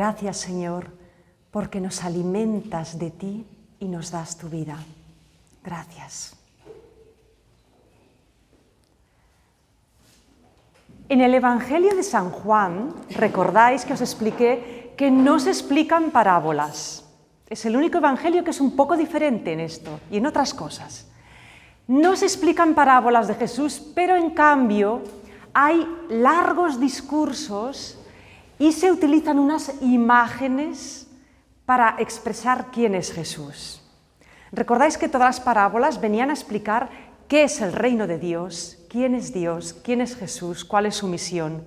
Gracias, Señor, porque nos alimentas de ti y nos das tu vida. Gracias. En el Evangelio de San Juan, recordáis que os expliqué que no se explican parábolas. Es el único evangelio que es un poco diferente en esto y en otras cosas. No se explican parábolas de Jesús, pero en cambio hay largos discursos y se utilizan unas imágenes para expresar quién es Jesús. Recordáis que todas las parábolas venían a explicar qué es el reino de Dios, quién es Jesús, cuál es su misión.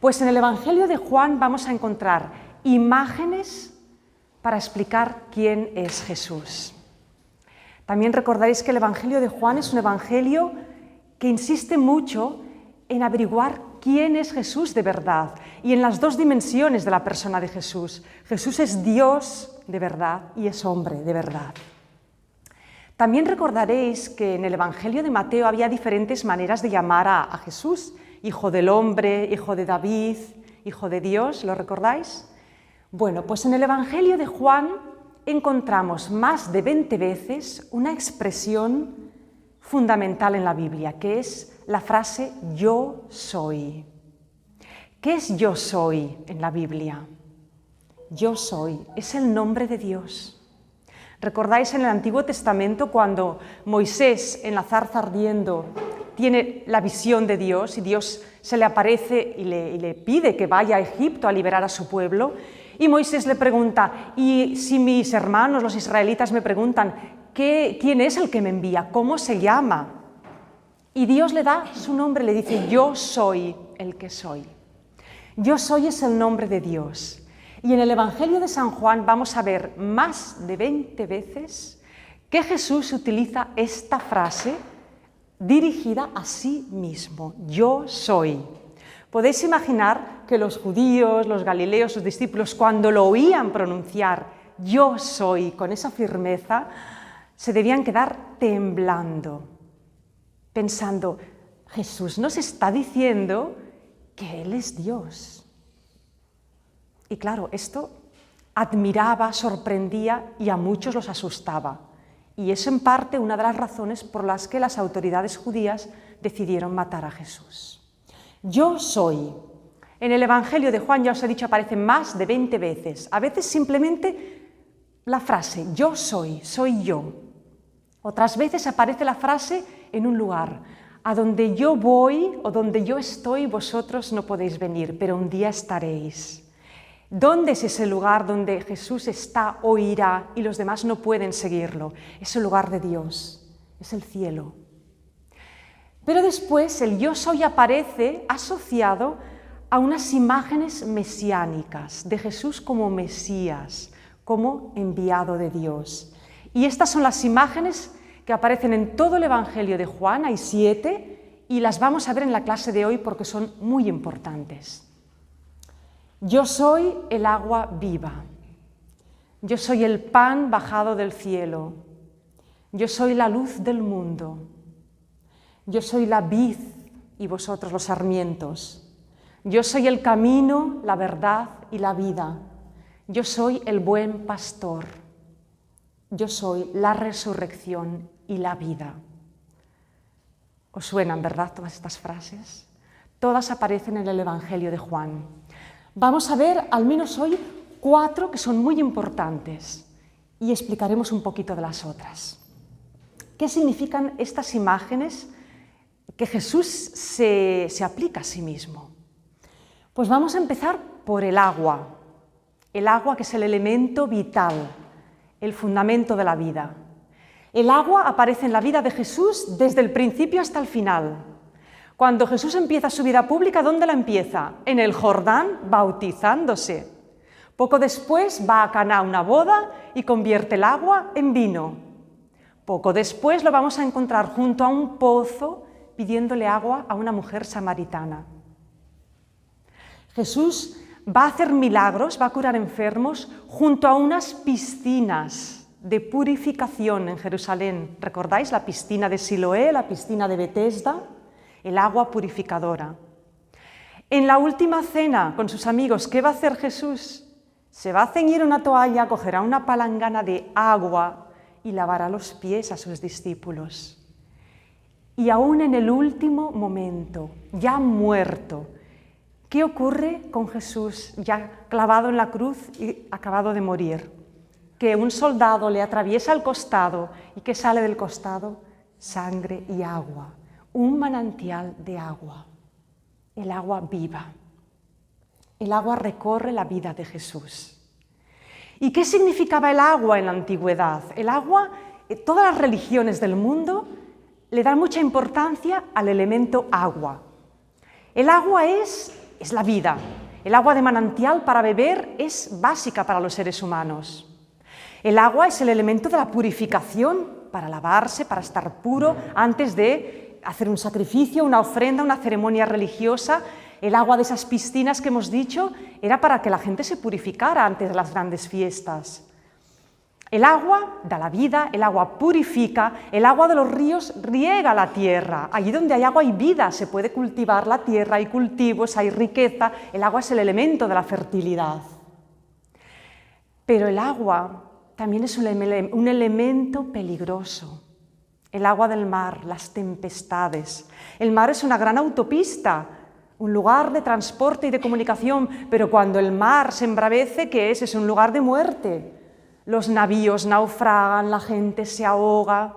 Pues en el Evangelio de Juan vamos a encontrar imágenes para explicar quién es Jesús. También recordaréis que el Evangelio de Juan es un evangelio que insiste mucho en averiguar quién es Jesús de verdad y en las dos dimensiones de la persona de Jesús. Jesús es Dios de verdad y es hombre de verdad. También recordaréis que en el Evangelio de Mateo había diferentes maneras de llamar a Jesús: Hijo del Hombre, Hijo de David, Hijo de Dios, ¿lo recordáis? Bueno, pues en el Evangelio de Juan encontramos más de 20 veces una expresión fundamental en la Biblia, que es la frase yo soy. ¿Qué es yo soy en la Biblia? Yo soy, es el nombre de Dios. ¿Recordáis en el Antiguo Testamento cuando Moisés en la zarza ardiendo tiene la visión de Dios y Dios se le aparece y le pide que vaya a Egipto a liberar a su pueblo? Y Moisés le pregunta, y si mis hermanos, los israelitas, me preguntan, ¿quién es el que me envía? ¿Cómo se llama? Y Dios le da su nombre, le dice, yo soy el que soy. Yo soy es el nombre de Dios. Y en el Evangelio de San Juan vamos a ver más de 20 veces que Jesús utiliza esta frase dirigida a sí mismo, yo soy. Podéis imaginar que los judíos, los galileos, sus discípulos, cuando lo oían pronunciar yo soy con esa firmeza, se debían quedar temblando, pensando, Jesús nos está diciendo que Él es Dios. Y claro, esto admiraba, sorprendía y a muchos los asustaba. Y es en parte una de las razones por las que las autoridades judías decidieron matar a Jesús. Yo soy. En el Evangelio de Juan, ya os he dicho, aparece más de 20 veces. A veces simplemente la frase yo soy yo. Otras veces aparece la frase en un lugar. A donde yo voy o donde yo estoy, vosotros no podéis venir, pero un día estaréis. ¿Dónde es ese lugar donde Jesús está o irá y los demás no pueden seguirlo? Es el lugar de Dios, es el cielo. Pero después el yo soy aparece asociado a unas imágenes mesiánicas de Jesús como Mesías, como enviado de Dios. Y estas son las imágenes que aparecen en todo el Evangelio de Juan, hay 7, y las vamos a ver en la clase de hoy porque son muy importantes. Yo soy el agua viva, yo soy el pan bajado del cielo, yo soy la luz del mundo, yo soy la vid y vosotros los sarmientos, yo soy el camino, la verdad y la vida, yo soy el buen pastor, yo soy la resurrección y la vida. ¿Os suenan, verdad, todas estas frases? Todas aparecen en el Evangelio de Juan. Vamos a ver al menos hoy 4 que son muy importantes y explicaremos un poquito de las otras. ¿Qué significan estas imágenes que Jesús se aplica a sí mismo? Pues vamos a empezar por el agua que es el elemento vital, el fundamento de la vida. El agua aparece en la vida de Jesús desde el principio hasta el final. Cuando Jesús empieza su vida pública, ¿dónde la empieza? En el Jordán, bautizándose. Poco después va a Caná a una boda y convierte el agua en vino. Poco después lo vamos a encontrar junto a un pozo pidiéndole agua a una mujer samaritana. Jesús va a hacer milagros, va a curar enfermos junto a unas piscinas de purificación en Jerusalén. ¿Recordáis la piscina de Siloé, la piscina de Betesda? El agua purificadora. En la última cena con sus amigos, ¿qué va a hacer Jesús? Se va a ceñir una toalla, cogerá una palangana de agua y lavará los pies a sus discípulos. Y aún en el último momento, ya muerto, ¿qué ocurre con Jesús ya clavado en la cruz y acabado de morir? Que un soldado le atraviesa el costado y ¿qué sale del costado? Sangre y agua, un manantial de agua, el agua viva. El agua recorre la vida de Jesús. ¿Y qué significaba el agua en la antigüedad? El agua, todas las religiones del mundo le dan mucha importancia al elemento agua. El agua es la vida. El agua de manantial para beber es básica para los seres humanos. El agua es el elemento de la purificación, para lavarse, para estar puro, antes de hacer un sacrificio, una ofrenda, una ceremonia religiosa. El agua de esas piscinas que hemos dicho era para que la gente se purificara antes de las grandes fiestas. El agua da la vida, el agua purifica, el agua de los ríos riega la tierra. Allí donde hay agua hay vida, se puede cultivar la tierra, hay cultivos, hay riqueza. El agua es el elemento de la fertilidad. Pero el agua también es un elemento peligroso. El agua del mar, las tempestades. El mar es una gran autopista, un lugar de transporte y de comunicación, pero cuando el mar se embravece, ¿qué es? Es un lugar de muerte. Los navíos naufragan, la gente se ahoga.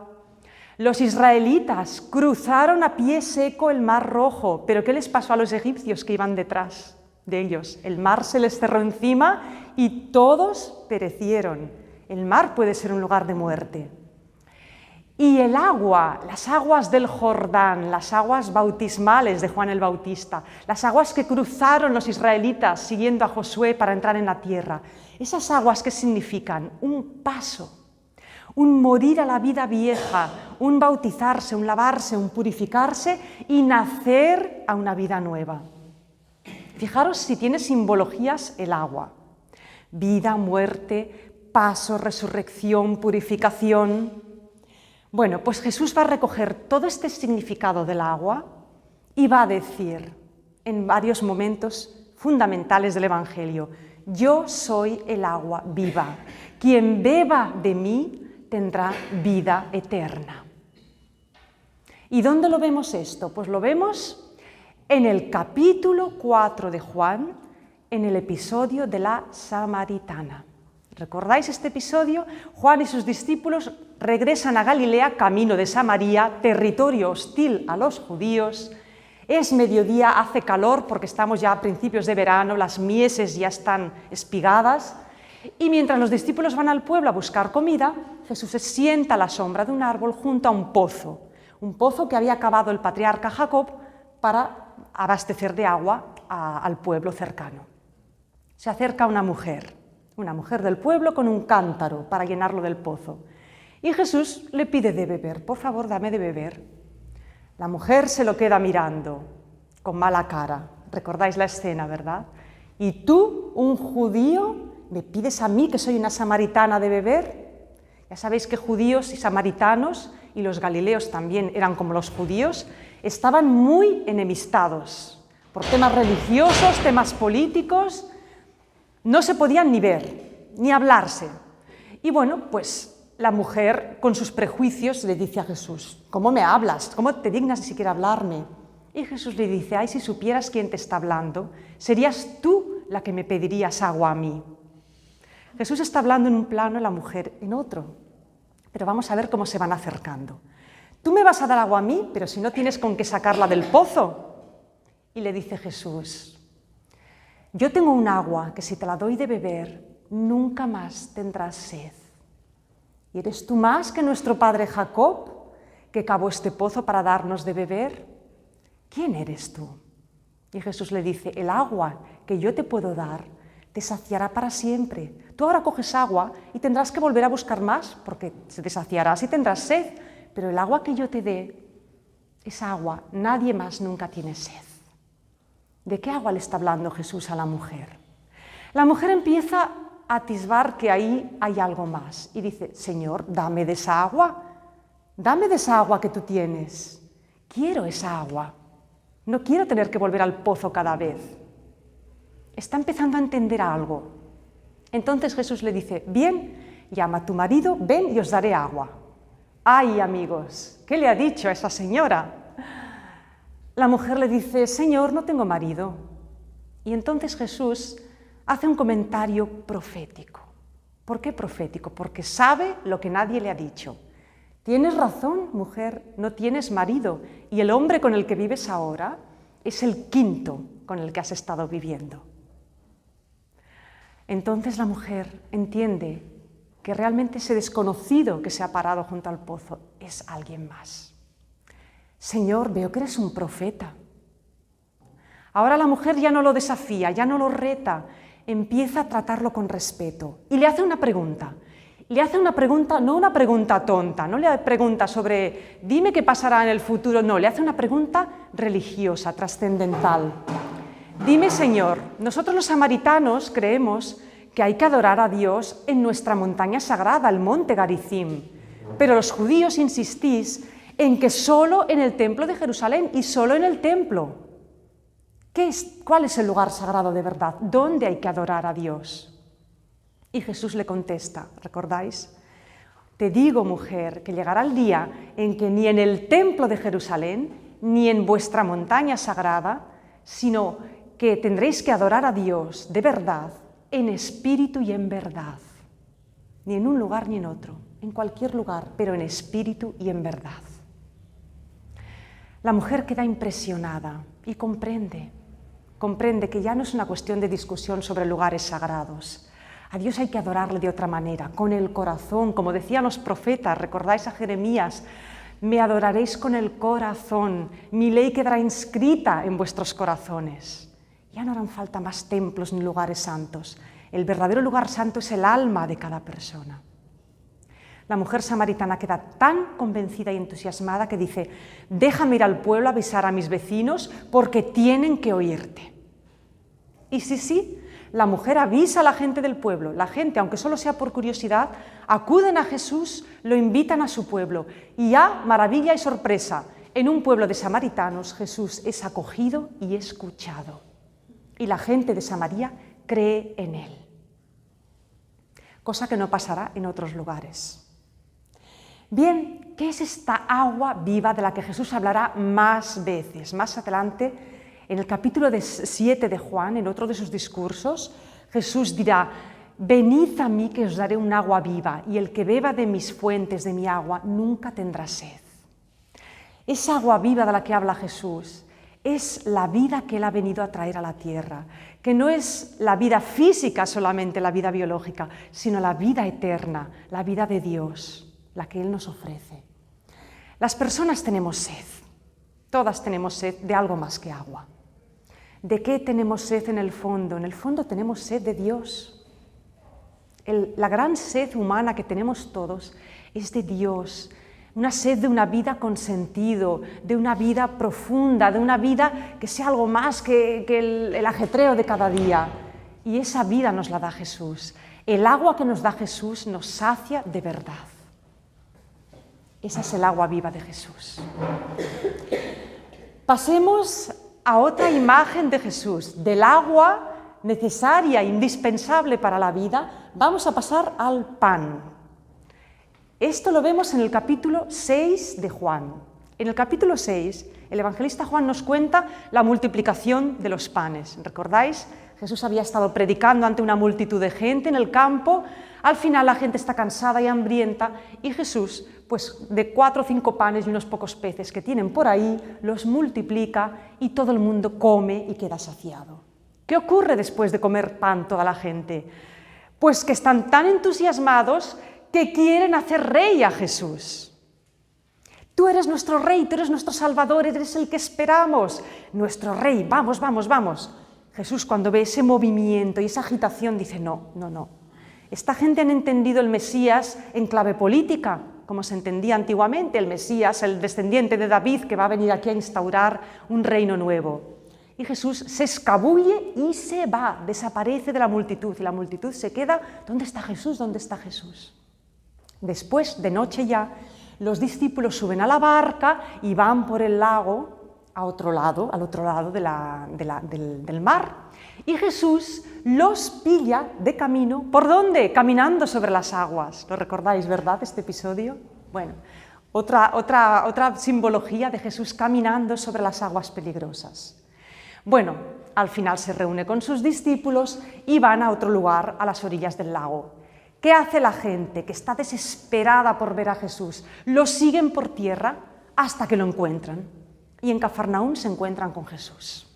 Los israelitas cruzaron a pie seco el Mar Rojo, pero ¿qué les pasó a los egipcios que iban detrás de ellos? El mar se les cerró encima y todos perecieron. El mar puede ser un lugar de muerte. Y el agua, las aguas del Jordán, las aguas bautismales de Juan el Bautista, las aguas que cruzaron los israelitas siguiendo a Josué para entrar en la tierra, esas aguas, ¿qué significan? Un paso, un morir a la vida vieja, un bautizarse, un lavarse, un purificarse y nacer a una vida nueva. Fijaros si tiene simbologías el agua: vida, muerte, paso, resurrección, purificación. Bueno, pues Jesús va a recoger todo este significado del agua y va a decir en varios momentos fundamentales del Evangelio: yo soy el agua viva, quien beba de mí tendrá vida eterna. ¿Y dónde lo vemos esto? Pues lo vemos en el capítulo 4 de Juan, en el episodio de la Samaritana. ¿Recordáis este episodio? Juan y sus discípulos regresan a Galilea, camino de Samaria, territorio hostil a los judíos. Es mediodía, hace calor porque estamos ya a principios de verano, las mieses ya están espigadas. Y mientras los discípulos van al pueblo a buscar comida, Jesús se sienta a la sombra de un árbol junto a un pozo que había cavado el patriarca Jacob para abastecer de agua al pueblo cercano. Se acerca una mujer del pueblo con un cántaro para llenarlo del pozo. Y Jesús le pide de beber: por favor, dame de beber. La mujer se lo queda mirando con mala cara. Recordáis la escena, ¿verdad? ¿Y tú, un judío, me pides a mí, que soy una samaritana, de beber? Ya sabéis que judíos y samaritanos, y los galileos también eran como los judíos, estaban muy enemistados por temas religiosos, temas políticos. No se podían ni ver, ni hablarse. Y bueno, pues la mujer, con sus prejuicios, le dice a Jesús: ¿cómo me hablas? ¿Cómo te dignas ni siquiera hablarme? Y Jesús le dice: ay, si supieras quién te está hablando, serías tú la que me pedirías agua a mí. Jesús está hablando en un plano, la mujer en otro. Pero vamos a ver cómo se van acercando. Tú me vas a dar agua a mí, pero si no tienes con qué sacarla del pozo. Y le dice Jesús: yo tengo un agua que si te la doy de beber, nunca más tendrás sed. ¿Y eres tú más que nuestro padre Jacob, que cavó este pozo para darnos de beber? ¿Quién eres tú? Y Jesús le dice: el agua que yo te puedo dar te saciará para siempre. Tú ahora coges agua y tendrás que volver a buscar más, porque se te saciarás y tendrás sed. Pero el agua que yo te dé, esa agua, nadie más nunca tiene sed. ¿De qué agua le está hablando Jesús a la mujer? La mujer empieza a atisbar que ahí hay algo más y dice: Señor, dame de esa agua que tú tienes. Quiero esa agua, no quiero tener que volver al pozo cada vez. Está empezando a entender algo. Entonces Jesús le dice, bien, llama a tu marido, ven y os daré agua. ¡Ay, amigos! ¿Qué le ha dicho a esa señora? La mujer le dice, Señor, no tengo marido. Y entonces Jesús hace un comentario profético. ¿Por qué profético? Porque sabe lo que nadie le ha dicho. Tienes razón, mujer, no tienes marido, y el hombre con el que vives ahora es el quinto con el que has estado viviendo. Entonces la mujer entiende que realmente ese desconocido que se ha parado junto al pozo es alguien más. Señor, veo que eres un profeta. Ahora la mujer ya no lo desafía, ya no lo reta, empieza a tratarlo con respeto y le hace una pregunta. Le hace una pregunta, no una pregunta tonta, no le pregunta sobre dime qué pasará en el futuro, no, le hace una pregunta religiosa, trascendental. Dime, Señor, nosotros los samaritanos creemos que hay que adorar a Dios en nuestra montaña sagrada, el monte Garizim, pero los judíos insistís en que solo en el templo de Jerusalén y solo en el templo. ¿Cuál es el lugar sagrado de verdad? ¿Dónde hay que adorar a Dios? Y Jesús le contesta, ¿recordáis? Te digo, mujer, que llegará el día en que ni en el templo de Jerusalén, ni en vuestra montaña sagrada, sino que tendréis que adorar a Dios de verdad, en espíritu y en verdad. Ni en un lugar ni en otro, en cualquier lugar, pero en espíritu y en verdad. La mujer queda impresionada y comprende que ya no es una cuestión de discusión sobre lugares sagrados. A Dios hay que adorarle de otra manera, con el corazón, como decían los profetas, recordáis a Jeremías, me adoraréis con el corazón, mi ley quedará inscrita en vuestros corazones. Ya no harán falta más templos ni lugares santos, el verdadero lugar santo es el alma de cada persona. La mujer samaritana queda tan convencida y entusiasmada que dice, déjame ir al pueblo a avisar a mis vecinos porque tienen que oírte. Y sí, la mujer avisa a la gente del pueblo. La gente, aunque solo sea por curiosidad, acuden a Jesús, lo invitan a su pueblo. Y ya, maravilla y sorpresa, en un pueblo de samaritanos Jesús es acogido y escuchado. Y la gente de Samaria cree en él. Cosa que no pasará en otros lugares. Bien, ¿qué es esta agua viva de la que Jesús hablará más veces? Más adelante, en el capítulo 7 de Juan, en otro de sus discursos, Jesús dirá, venid a mí que os daré un agua viva, y el que beba de mis fuentes, de mi agua, nunca tendrá sed. Esa agua viva de la que habla Jesús es la vida que Él ha venido a traer a la tierra, que no es la vida física solamente, la vida biológica, sino la vida eterna, la vida de Dios, la que Él nos ofrece. Las personas tenemos sed, todas tenemos sed de algo más que agua. ¿De qué tenemos sed en el fondo? En el fondo tenemos sed de Dios. La gran sed humana que tenemos todos es de Dios, una sed de una vida con sentido, de una vida profunda, de una vida que sea algo más que el ajetreo de cada día. Y esa vida nos la da Jesús. El agua que nos da Jesús nos sacia de verdad. Esa es el agua viva de Jesús. Pasemos a otra imagen de Jesús, del agua necesaria, indispensable para la vida, vamos a pasar al pan. Esto lo vemos en el capítulo 6 de Juan. En el capítulo 6, el evangelista Juan nos cuenta la multiplicación de los panes. ¿Recordáis? Jesús había estado predicando ante una multitud de gente en el campo, al final la gente está cansada y hambrienta y Jesús, pues de 4 o 5 panes y unos pocos peces que tienen por ahí, los multiplica y todo el mundo come y queda saciado. ¿Qué ocurre después de comer pan toda la gente? Pues que están tan entusiasmados que quieren hacer rey a Jesús. Tú eres nuestro rey, tú eres nuestro salvador, eres el que esperamos, nuestro rey, vamos, vamos, vamos. Jesús, cuando ve ese movimiento y esa agitación, dice no. Esta gente han entendido el Mesías en clave política, como se entendía antiguamente, el Mesías, el descendiente de David que va a venir aquí a instaurar un reino nuevo. Y Jesús se escabulle y se va, desaparece de la multitud, y la multitud se queda, ¿dónde está Jesús? ¿Dónde está Jesús? Después, de noche ya, los discípulos suben a la barca y van por el lago al otro lado del mar, Y Jesús los pilla de camino. ¿Por dónde? Caminando sobre las aguas. ¿Lo recordáis, verdad, este episodio? Bueno, otra simbología de Jesús caminando sobre las aguas peligrosas. Bueno, al final se reúne con sus discípulos y van a otro lugar, a las orillas del lago. ¿Qué hace la gente que está desesperada por ver a Jesús? Lo siguen por tierra hasta que lo encuentran. Y en Cafarnaúm se encuentran con Jesús.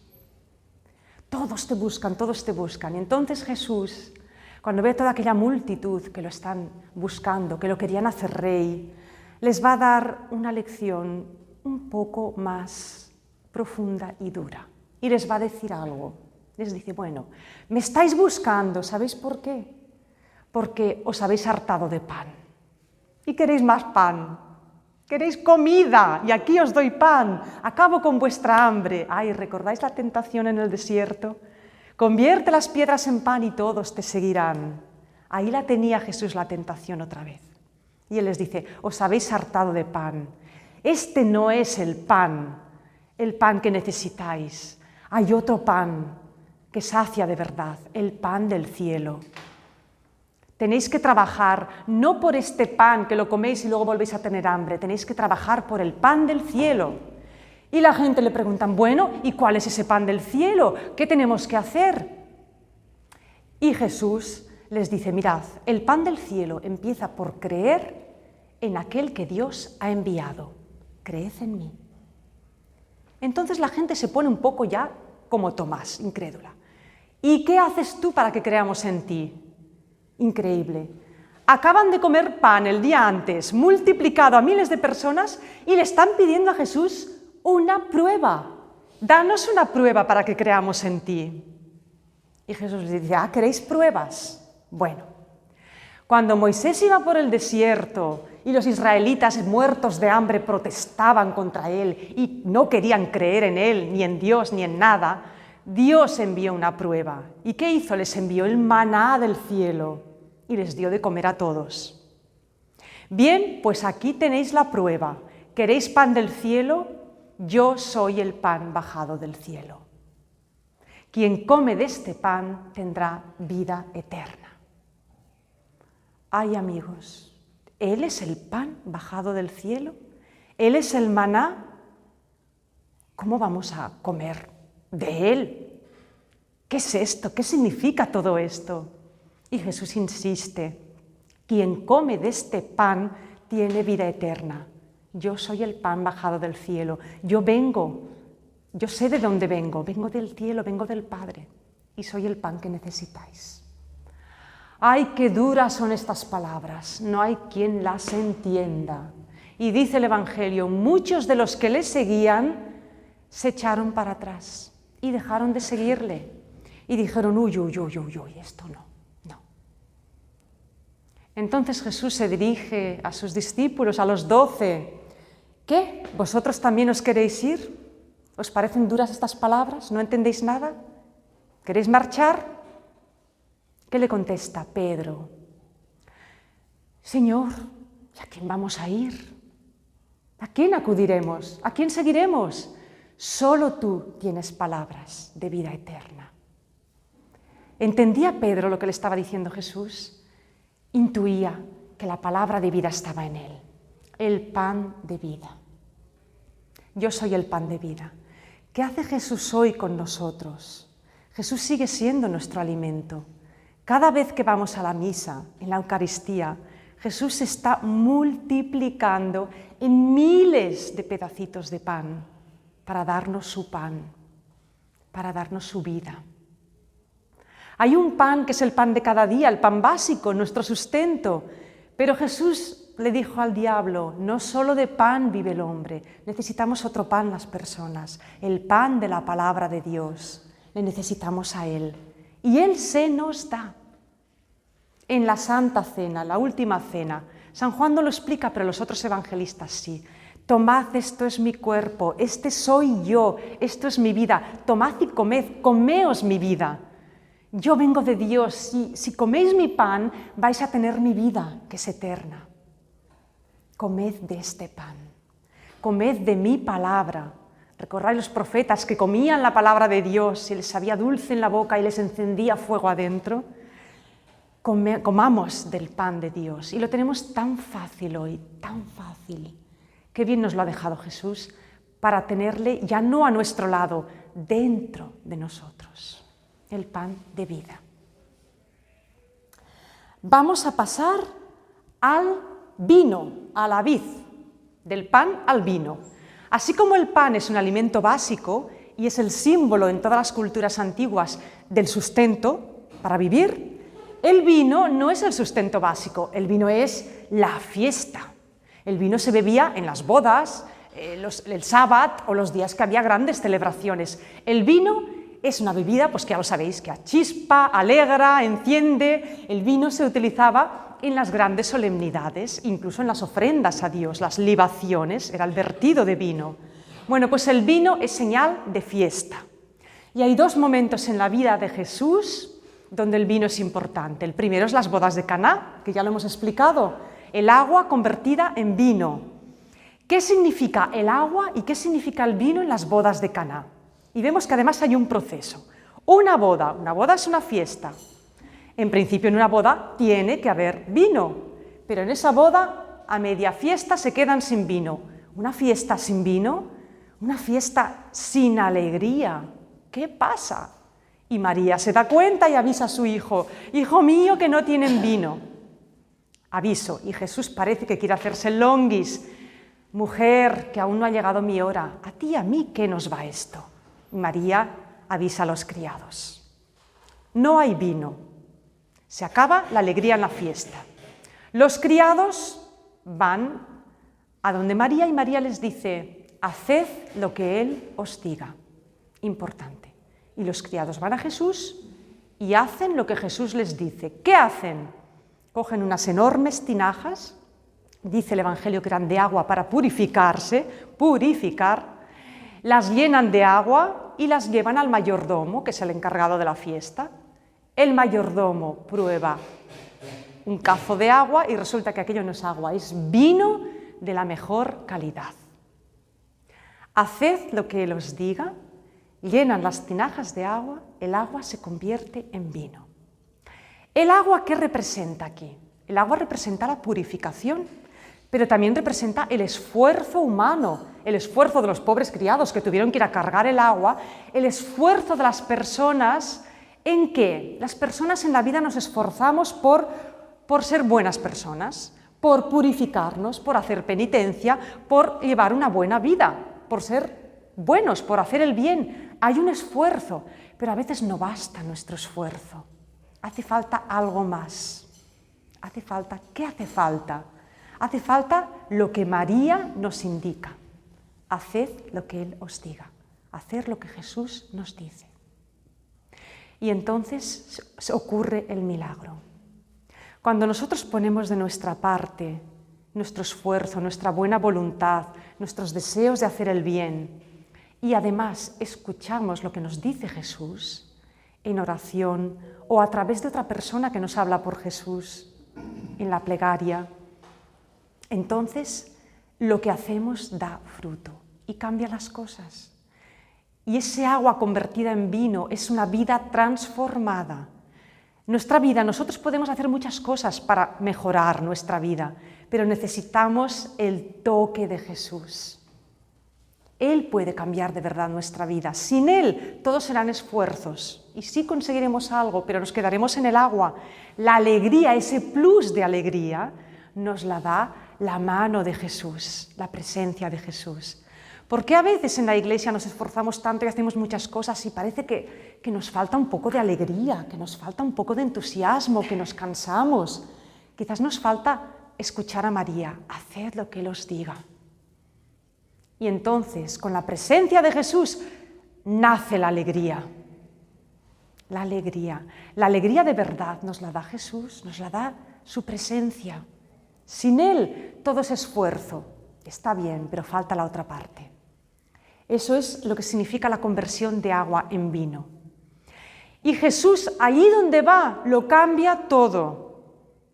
Todos te buscan, todos te buscan. Y entonces Jesús, cuando ve toda aquella multitud que lo están buscando, que lo querían hacer rey, les va a dar una lección un poco más profunda y dura. Y les va a decir algo. Les dice, bueno, me estáis buscando, ¿sabéis por qué? Porque os habéis hartado de pan. Y queréis más pan. Queréis comida, y aquí os doy pan. Acabo con vuestra hambre. Ay, ¿recordáis la tentación en el desierto? Convierte las piedras en pan y todos te seguirán. Ahí la tenía Jesús la tentación otra vez. Y Él les dice, os habéis hartado de pan. Este no es el pan que necesitáis. Hay otro pan que sacia de verdad, el pan del cielo. Tenéis que trabajar no por este pan que lo coméis y luego volvéis a tener hambre, tenéis que trabajar por el pan del cielo. Y la gente le pregunta, bueno, ¿y cuál es ese pan del cielo? ¿Qué tenemos que hacer? Y Jesús les dice, mirad, el pan del cielo empieza por creer en aquel que Dios ha enviado. Creed en mí. Entonces la gente se pone un poco ya como Tomás, incrédula. ¿Y qué haces tú para que creamos en ti? Increíble. Acaban de comer pan el día antes, multiplicado a miles de personas, y le están pidiendo a Jesús una prueba. Danos una prueba para que creamos en ti. Y Jesús les dice, ¿queréis pruebas? Bueno, cuando Moisés iba por el desierto y los israelitas muertos de hambre protestaban contra él y no querían creer en él, ni en Dios, ni en nada, Dios envió una prueba. ¿Y qué hizo? Les envió el maná del cielo y les dio de comer a todos. Bien, pues aquí tenéis la prueba. ¿Queréis pan del cielo? Yo soy el pan bajado del cielo. Quien come de este pan tendrá vida eterna. Ay, amigos, ¿Él es el pan bajado del cielo? ¿Él es el maná? ¿Cómo vamos a comer de Él? ¿Qué es esto? ¿Qué significa todo esto? Y Jesús insiste, quien come de este pan tiene vida eterna. Yo soy el pan bajado del cielo. Yo sé de dónde vengo del cielo, vengo del Padre, y soy el pan que necesitáis. ¡Ay, qué duras son estas palabras! No hay quien las entienda. Y dice el Evangelio, muchos de los que le seguían se echaron para atrás y dejaron de seguirle. Y dijeron, uy, esto no. Entonces Jesús se dirige a sus discípulos, a los 12. ¿Qué? ¿Vosotros también os queréis ir? ¿Os parecen duras estas palabras? ¿No entendéis nada? ¿Queréis marchar? ¿Qué le contesta Pedro? Señor, ¿y a quién vamos a ir? ¿A quién acudiremos? ¿A quién seguiremos? Solo tú tienes palabras de vida eterna. ¿Entendía Pedro lo que le estaba diciendo Jesús? Intuía que la palabra de vida estaba en él, el pan de vida. Yo soy el pan de vida. ¿Qué hace Jesús hoy con nosotros? Jesús sigue siendo nuestro alimento. Cada vez que vamos a la misa, en la Eucaristía, Jesús se está multiplicando en miles de pedacitos de pan para darnos su pan, para darnos su vida. Hay un pan que es el pan de cada día, el pan básico, nuestro sustento. Pero Jesús le dijo al diablo, no solo de pan vive el hombre, necesitamos otro pan las personas, el pan de la palabra de Dios. Le necesitamos a Él. Y Él se nos da. En la Santa Cena, la última cena, San Juan no lo explica, pero los otros evangelistas sí. Tomad, esto es mi cuerpo, este soy yo, esto es mi vida. Tomad y comed, comeos mi vida. Yo vengo de Dios, si coméis mi pan, vais a tener mi vida, que es eterna. Comed de este pan, comed de mi palabra, Recordáis los profetas que comían la palabra de Dios y les sabía dulce en la boca y les encendía fuego adentro. Comamos del pan de Dios y lo tenemos tan fácil hoy, tan fácil. Qué bien nos lo ha dejado Jesús para tenerle ya no a nuestro lado, dentro de nosotros, el pan de vida. Vamos a pasar al vino, a la vid, del pan al vino. Así como el pan es un alimento básico y es el símbolo en todas las culturas antiguas del sustento para vivir, el vino no es el sustento básico, el vino es la fiesta. El vino se bebía en las bodas, el sábado o los días que había grandes celebraciones. El vino es una bebida, pues que ya lo sabéis, que achispa, alegra, enciende. El vino se utilizaba en las grandes solemnidades, incluso en las ofrendas a Dios, las libaciones, era el vertido de vino. Bueno, pues el vino es señal de fiesta. Y hay dos momentos en la vida de Jesús donde el vino es importante. El primero es las bodas de Caná, que ya lo hemos explicado, el agua convertida en vino. ¿Qué significa el agua y qué significa el vino en las bodas de Caná? Y vemos que además hay un proceso. Una boda es una fiesta. En principio en una boda tiene que haber vino, pero en esa boda a media fiesta se quedan sin vino. Una fiesta sin vino, una fiesta sin alegría. ¿Qué pasa? Y María se da cuenta y avisa a su hijo: hijo mío, que no tienen vino. Aviso, y Jesús parece que quiere hacerse el longuis. Mujer, que aún no ha llegado mi hora, a ti y a mí, ¿qué nos va esto? Y María avisa a los criados. No hay vino. Se acaba la alegría en la fiesta. Los criados van a donde María y María les dice: haced lo que Él os diga. Importante. Y los criados van a Jesús y hacen lo que Jesús les dice. ¿Qué hacen? Cogen unas enormes tinajas, dice el Evangelio que eran de agua para purificarse, las llenan de agua y las llevan al mayordomo, que es el encargado de la fiesta. El mayordomo prueba un cazo de agua y resulta que aquello no es agua, es vino de la mejor calidad. Haced lo que Él os diga, llenan las tinajas de agua, el agua se convierte en vino. ¿El agua qué representa aquí? El agua representa la purificación, pero también representa el esfuerzo humano, el esfuerzo de los pobres criados que tuvieron que ir a cargar el agua, el esfuerzo de las personas. ¿En qué? Las personas en la vida nos esforzamos por ser buenas personas, por purificarnos, por hacer penitencia, por llevar una buena vida, por ser buenos, por hacer el bien. Hay un esfuerzo, pero a veces no basta nuestro esfuerzo. Hace falta algo más. ¿Qué hace falta? Hace falta lo que María nos indica. Haced lo que Él os diga. Hacer lo que Jesús nos dice. Y entonces se ocurre el milagro. Cuando nosotros ponemos de nuestra parte nuestro esfuerzo, nuestra buena voluntad, nuestros deseos de hacer el bien, y además escuchamos lo que nos dice Jesús en oración o a través de otra persona que nos habla por Jesús en la plegaria, entonces lo que hacemos da fruto y cambia las cosas. Y ese agua convertida en vino es una vida transformada. Nuestra vida, nosotros podemos hacer muchas cosas para mejorar nuestra vida, pero necesitamos el toque de Jesús. Él puede cambiar de verdad nuestra vida. Sin Él, todos serán esfuerzos. Y sí conseguiremos algo, pero nos quedaremos en el agua. La alegría, ese plus de alegría, nos la da la mano de Jesús, la presencia de Jesús. ¿Por qué a veces en la iglesia nos esforzamos tanto y hacemos muchas cosas y parece que nos falta un poco de alegría, que nos falta un poco de entusiasmo, que nos cansamos? Quizás nos falta escuchar a María, haced lo que Él os diga. Y entonces, con la presencia de Jesús, nace la alegría. La alegría de verdad nos la da Jesús, nos la da su presencia. Sin Él, todo es esfuerzo. Está bien, pero falta la otra parte. Eso es lo que significa la conversión de agua en vino. Y Jesús, allí donde va, lo cambia todo.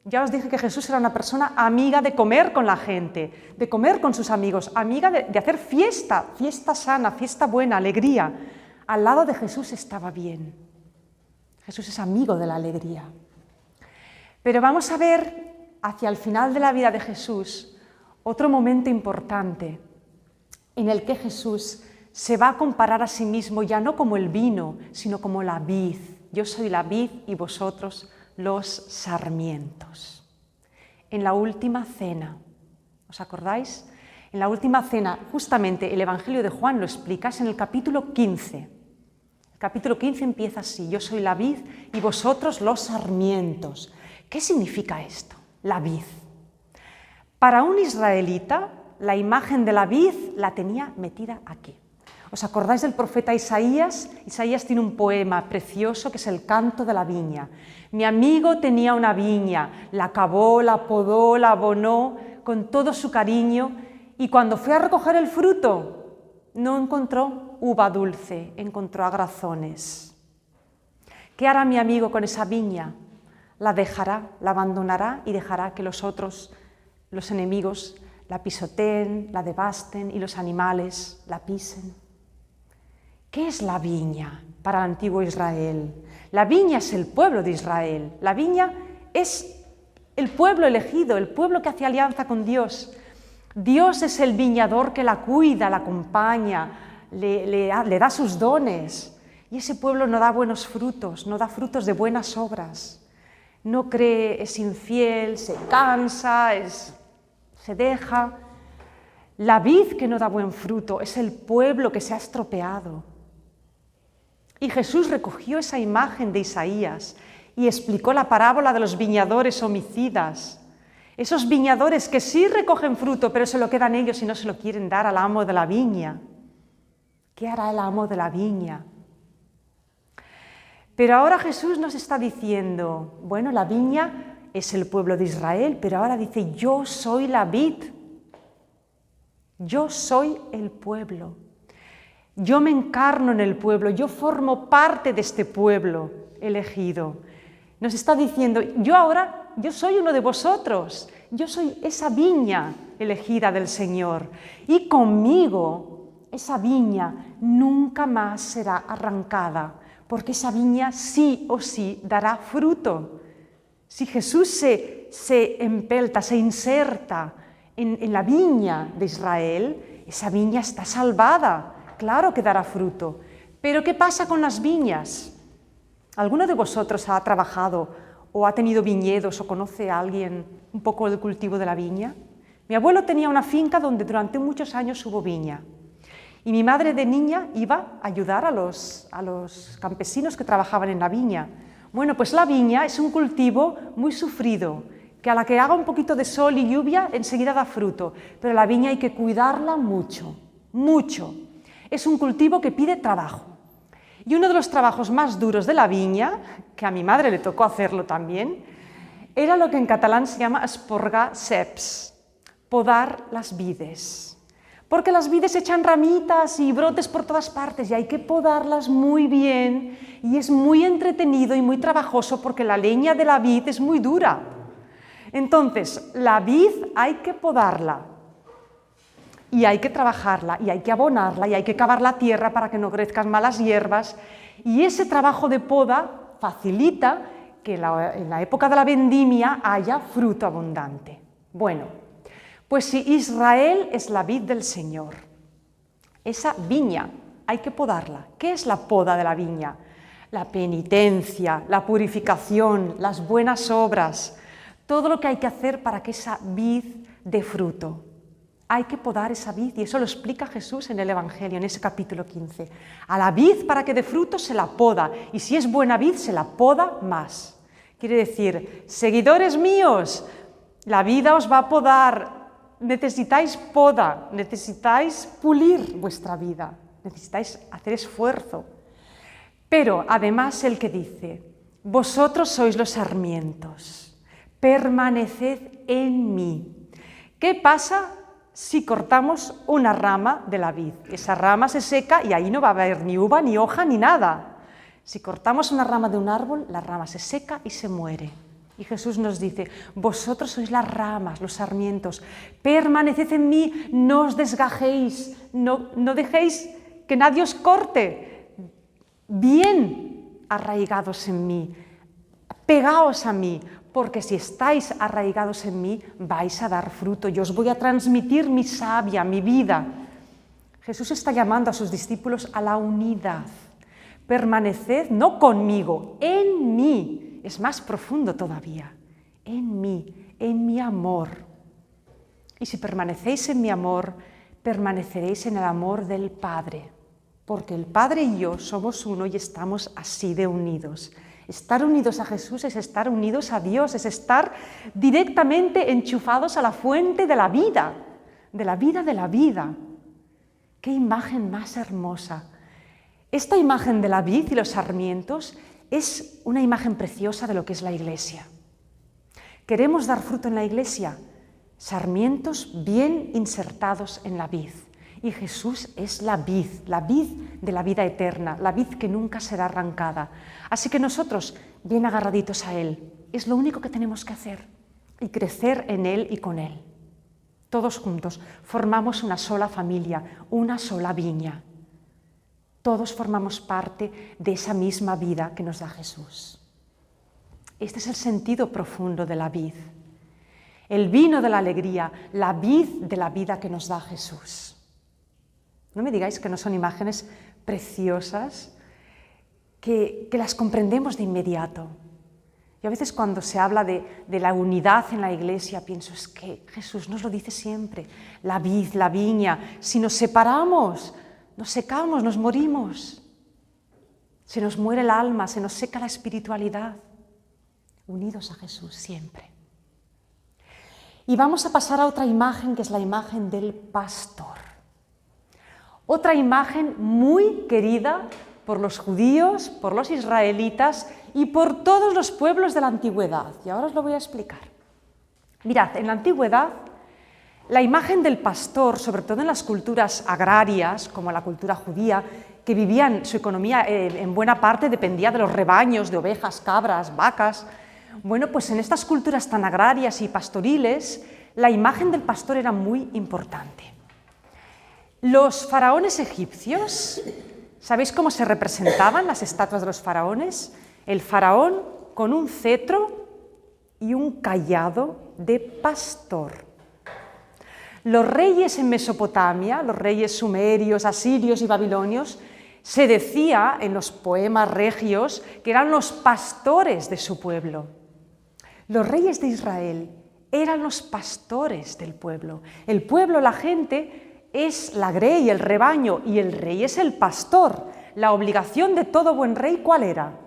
Ya os dije que Jesús era una persona amiga de comer con la gente, de comer con sus amigos, amiga de hacer fiesta, fiesta sana, fiesta buena, alegría. Al lado de Jesús estaba bien. Jesús es amigo de la alegría. Pero vamos a ver hacia el final de la vida de Jesús otro momento importante en el que Jesús se va a comparar a sí mismo ya no como el vino, sino como la vid. Yo soy la vid y vosotros los sarmientos. En la última cena, ¿os acordáis? En la última cena, justamente el Evangelio de Juan lo explica, es en el capítulo 15. El capítulo 15 empieza así: yo soy la vid y vosotros los sarmientos. ¿Qué significa esto? La vid. Para un israelita, la imagen de la vid la tenía metida aquí. ¿Os acordáis del profeta Isaías? Isaías tiene un poema precioso que es el canto de la viña. Mi amigo tenía una viña, la cavó, la podó, la abonó con todo su cariño, y cuando fue a recoger el fruto no encontró uva dulce, encontró agrazones. ¿Qué hará mi amigo con esa viña? La dejará, la abandonará y dejará que los otros, los enemigos, la pisoteen, la devasten y los animales la pisen. ¿Qué es la viña para el antiguo Israel? La viña es el pueblo de Israel. La viña es el pueblo elegido, el pueblo que hace alianza con Dios. Dios es el viñador que la cuida, la acompaña, le da sus dones. Y ese pueblo no da buenos frutos, no da frutos de buenas obras. No cree, es infiel, se cansa, se deja. La vid que no da buen fruto es el pueblo que se ha estropeado. Y Jesús recogió esa imagen de Isaías y explicó la parábola de los viñadores homicidas. Esos viñadores que sí recogen fruto, pero se lo quedan ellos y no se lo quieren dar al amo de la viña. ¿Qué hará el amo de la viña? Pero ahora Jesús nos está diciendo, bueno, la viña es el pueblo de Israel, pero ahora dice, yo soy la vid. Yo soy el pueblo. Yo me encarno en el pueblo, yo formo parte de este pueblo elegido. Nos está diciendo, yo soy uno de vosotros, yo soy esa viña elegida del Señor. Y conmigo esa viña nunca más será arrancada, porque esa viña sí o sí dará fruto. Si Jesús se empelta, se inserta en la viña de Israel, esa viña está salvada. Claro que dará fruto. Pero ¿qué pasa con las viñas? ¿Alguno de vosotros ha trabajado o ha tenido viñedos o conoce a alguien un poco del cultivo de la viña? Mi abuelo tenía una finca donde durante muchos años hubo viña. Y mi madre de niña iba a ayudar a los campesinos que trabajaban en la viña. Bueno, pues la viña es un cultivo muy sufrido, que a la que haga un poquito de sol y lluvia enseguida da fruto. Pero la viña hay que cuidarla mucho, mucho. Es un cultivo que pide trabajo. Y uno de los trabajos más duros de la viña, que a mi madre le tocó hacerlo también, era lo que en catalán se llama esporgar ceps, podar las vides. Porque las vides echan ramitas y brotes por todas partes y hay que podarlas muy bien, y es muy entretenido y muy trabajoso porque la leña de la vid es muy dura. Entonces, la vid hay que podarla. Y hay que trabajarla, y hay que abonarla, y hay que cavar la tierra para que no crezcan malas hierbas. Y ese trabajo de poda facilita que en la época de la vendimia haya fruto abundante. Bueno, pues si Israel es la vid del Señor, esa viña hay que podarla. ¿Qué es la poda de la viña? La penitencia, la purificación, las buenas obras, todo lo que hay que hacer para que esa vid dé fruto. Hay que podar esa vid, y eso lo explica Jesús en el Evangelio, en ese capítulo 15. A la vid, para que dé fruto, se la poda, y si es buena vid, se la poda más. Quiere decir, seguidores míos, la vida os va a podar, necesitáis poda, necesitáis pulir vuestra vida, necesitáis hacer esfuerzo. Pero además el que dice, vosotros sois los sarmientos, permaneced en mí. ¿Qué pasa si cortamos una rama de la vid? Esa rama se seca y ahí no va a haber ni uva, ni hoja, ni nada. Si cortamos una rama de un árbol, la rama se seca y se muere. Y Jesús nos dice, vosotros sois las ramas, los sarmientos, permaneced en mí, no os desgajéis, no dejéis que nadie os corte, bien arraigados en mí, pegaos a mí, porque si estáis arraigados en mí, vais a dar fruto, yo os voy a transmitir mi savia, mi vida. Jesús está llamando a sus discípulos a la unidad. Permaneced no conmigo, en mí. Es más profundo todavía, en mi amor. Y si permanecéis en mi amor, permaneceréis en el amor del Padre, porque el Padre y yo somos uno y estamos así de unidos. Estar unidos a Jesús es estar unidos a Dios, es estar directamente enchufados a la fuente de la vida, de la vida de la vida. ¡Qué imagen más hermosa! Esta imagen de la vid y los sarmientos es una imagen preciosa de lo que es la Iglesia. ¿Queremos dar fruto en la Iglesia? Sarmientos bien insertados en la vid. Y Jesús es la vid de la vida eterna, la vid que nunca será arrancada. Así que nosotros, bien agarraditos a Él, es lo único que tenemos que hacer y crecer en Él y con Él. Todos juntos formamos una sola familia, una sola viña. Todos formamos parte de esa misma vida que nos da Jesús. Este es el sentido profundo de la vid. El vino de la alegría, la vid de la vida que nos da Jesús. No me digáis que no son imágenes preciosas, que las comprendemos de inmediato. Y a veces cuando se habla de la unidad en la Iglesia, pienso, es que Jesús nos lo dice siempre. La vid, la viña, si nos separamos, nos secamos, nos morimos. Se nos muere el alma, se nos seca la espiritualidad. Unidos a Jesús siempre. Y vamos a pasar a otra imagen, que es la imagen del pastor. Otra imagen muy querida por los judíos, por los israelitas y por todos los pueblos de la antigüedad. Y ahora os lo voy a explicar. Mirad, en la antigüedad, la imagen del pastor, sobre todo en las culturas agrarias, como la cultura judía, que vivían, su economía en buena parte dependía de los rebaños de ovejas, cabras, vacas. Bueno, pues en estas culturas tan agrarias y pastoriles, la imagen del pastor era muy importante. Los faraones egipcios, ¿sabéis cómo se representaban las estatuas de los faraones? El faraón con un cetro y un cayado de pastor. Los reyes en Mesopotamia, los reyes sumerios, asirios y babilonios, se decía en los poemas regios que eran los pastores de su pueblo. Los reyes de Israel eran los pastores del pueblo. El pueblo, la gente, es la grey, el rebaño, y el rey es el pastor. La obligación de todo buen rey, ¿cuál era?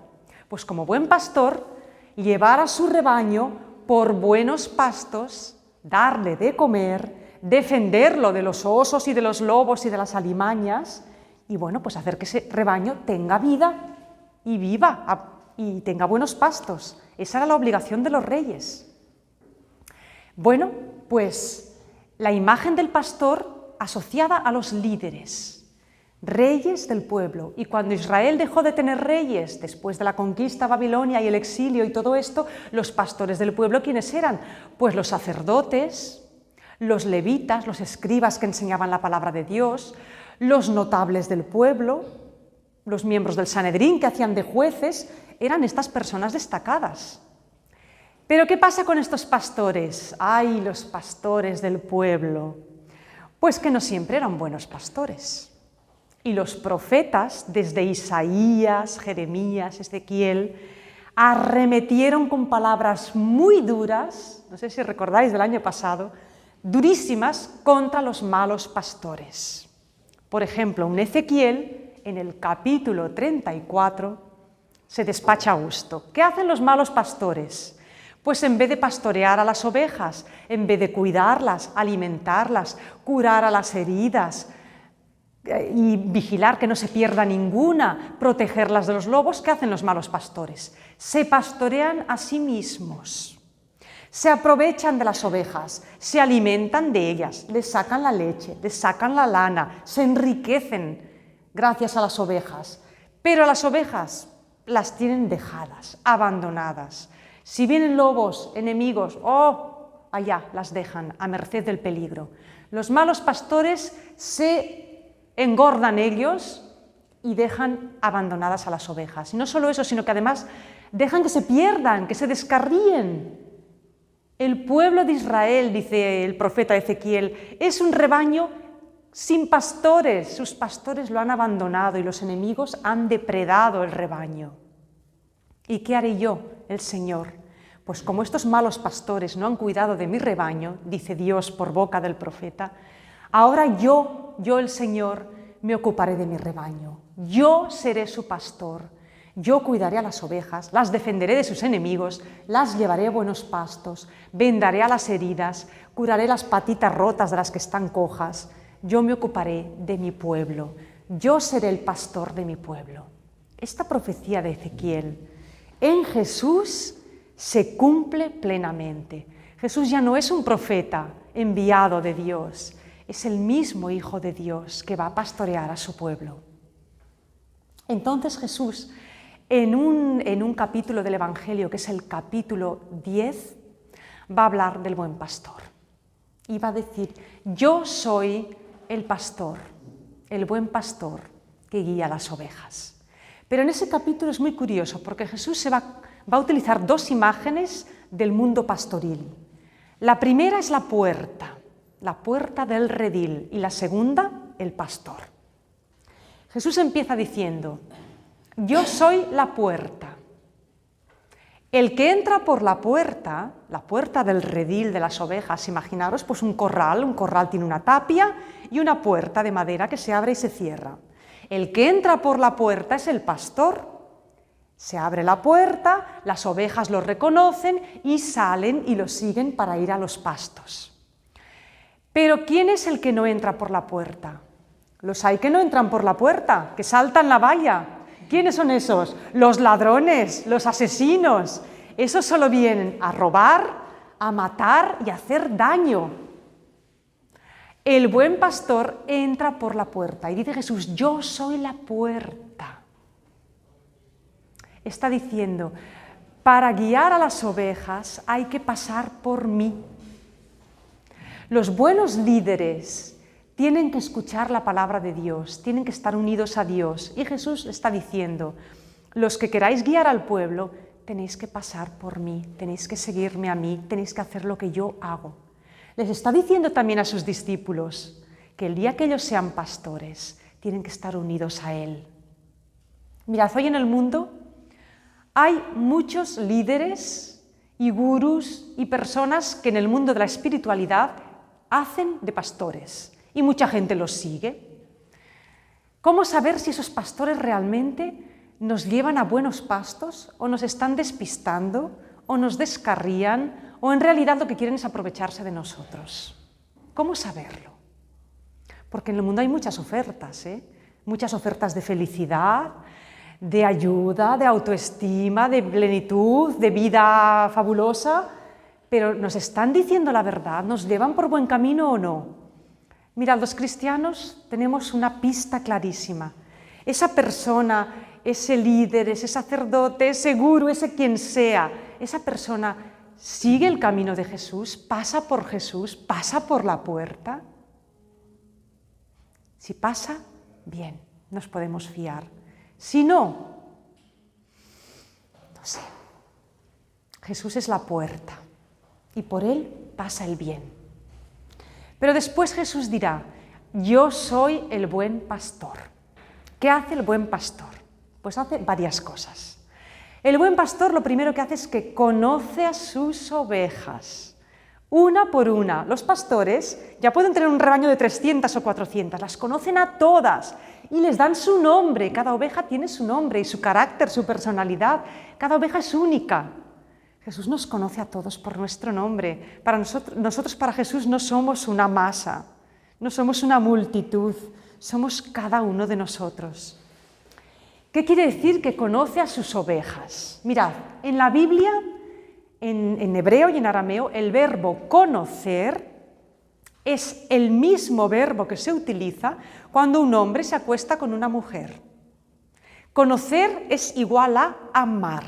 Pues como buen pastor, llevar a su rebaño por buenos pastos, darle de comer, defenderlo de los osos y de los lobos y de las alimañas, y bueno, pues hacer que ese rebaño tenga vida y viva y tenga buenos pastos. Esa era la obligación de los reyes. Bueno, pues la imagen del pastor asociada a los líderes, reyes del pueblo. Y cuando Israel dejó de tener reyes, después de la conquista a Babilonia y el exilio y todo esto, los pastores del pueblo, ¿quiénes eran? Pues los sacerdotes, los levitas, los escribas que enseñaban la palabra de Dios, los notables del pueblo, los miembros del Sanedrín que hacían de jueces, eran estas personas destacadas. Pero ¿qué pasa con estos pastores? ¡Ay, los pastores del pueblo! Pues que no siempre eran buenos pastores. Y los profetas, desde Isaías, Jeremías, Ezequiel, arremetieron con palabras muy duras, no sé si recordáis del año pasado, durísimas contra los malos pastores. Por ejemplo, un Ezequiel, en el capítulo 34, se despacha a gusto. ¿Qué hacen los malos pastores? Pues en vez de pastorear a las ovejas, en vez de cuidarlas, alimentarlas, curar a las heridas y vigilar que no se pierda ninguna, protegerlas de los lobos, ¿qué hacen los malos pastores? Se pastorean a sí mismos. Se aprovechan de las ovejas, se alimentan de ellas, les sacan la leche, les sacan la lana, se enriquecen gracias a las ovejas. Pero a las ovejas las tienen dejadas, abandonadas. Si vienen lobos, enemigos, allá las dejan a merced del peligro. Los malos pastores se engordan ellos y dejan abandonadas a las ovejas. Y no solo eso, sino que además dejan que se pierdan, que se descarríen. El pueblo de Israel, dice el profeta Ezequiel, es un rebaño sin pastores. Sus pastores lo han abandonado y los enemigos han depredado el rebaño. ¿Y qué haré yo, el Señor? Pues como estos malos pastores no han cuidado de mi rebaño, dice Dios por boca del profeta, ahora yo el Señor, me ocuparé de mi rebaño. Yo seré su pastor. Yo cuidaré a las ovejas, las defenderé de sus enemigos, las llevaré a buenos pastos, vendaré a las heridas, curaré las patitas rotas de las que están cojas. Yo me ocuparé de mi pueblo. Yo seré el pastor de mi pueblo. Esta profecía de Ezequiel en Jesús se cumple plenamente. Jesús ya no es un profeta enviado de Dios, es el mismo Hijo de Dios que va a pastorear a su pueblo. Entonces Jesús, en un capítulo del Evangelio, que es el capítulo 10, va a hablar del buen pastor. Y va a decir, yo soy el pastor, el buen pastor que guía las ovejas. Pero en ese capítulo es muy curioso, porque Jesús va a utilizar dos imágenes del mundo pastoril. La primera es la puerta del redil, y la segunda, el pastor. Jesús empieza diciendo, yo soy la puerta. El que entra por la puerta del redil de las ovejas, imaginaros pues un corral tiene una tapia y una puerta de madera que se abre y se cierra. El que entra por la puerta es el pastor. Se abre la puerta, las ovejas lo reconocen y salen y lo siguen para ir a los pastos. Pero ¿quién es el que no entra por la puerta? Los hay que no entran por la puerta, que saltan la valla. ¿Quiénes son esos? Los ladrones, los asesinos. Esos solo vienen a robar, a matar y a hacer daño. El buen pastor entra por la puerta y dice Jesús, yo soy la puerta. Está diciendo, para guiar a las ovejas hay que pasar por mí. Los buenos líderes tienen que escuchar la palabra de Dios, tienen que estar unidos a Dios. Y Jesús está diciendo, los que queráis guiar al pueblo, tenéis que pasar por mí, tenéis que seguirme a mí, tenéis que hacer lo que yo hago. Les está diciendo también a sus discípulos que el día que ellos sean pastores, tienen que estar unidos a Él. Mirad, hoy en el mundo hay muchos líderes y gurús y personas que en el mundo de la espiritualidad hacen de pastores y mucha gente los sigue. ¿Cómo saber si esos pastores realmente nos llevan a buenos pastos o nos están despistando o nos descarrían o en realidad lo que quieren es aprovecharse de nosotros? ¿Cómo saberlo? Porque en el mundo hay muchas ofertas, muchas ofertas de felicidad, de ayuda, de autoestima, de plenitud, de vida fabulosa, pero ¿nos están diciendo la verdad? ¿Nos llevan por buen camino o no? Mirad, los cristianos tenemos una pista clarísima. Esa persona, ese líder, ese sacerdote, ese gurú, ese quien sea, esa persona sigue el camino de Jesús, pasa por Jesús, pasa por la puerta. Si pasa, bien, nos podemos fiar. Si no, no sé. Jesús es la puerta y por Él pasa el bien. Pero después Jesús dirá, yo soy el buen pastor. ¿Qué hace el buen pastor? Pues hace varias cosas. El buen pastor lo primero que hace es que conoce a sus ovejas, una por una. Los pastores ya pueden tener un rebaño de 300 o 400, las conocen a todas y les dan su nombre. Cada oveja tiene su nombre y su carácter, su personalidad. Cada oveja es única. Jesús nos conoce a todos por nuestro nombre. Para nosotros para Jesús no somos una masa, no somos una multitud, somos cada uno de nosotros. ¿Qué quiere decir que conoce a sus ovejas? Mirad, en la Biblia, en hebreo y en arameo, el verbo conocer es el mismo verbo que se utiliza cuando un hombre se acuesta con una mujer. Conocer es igual a amar,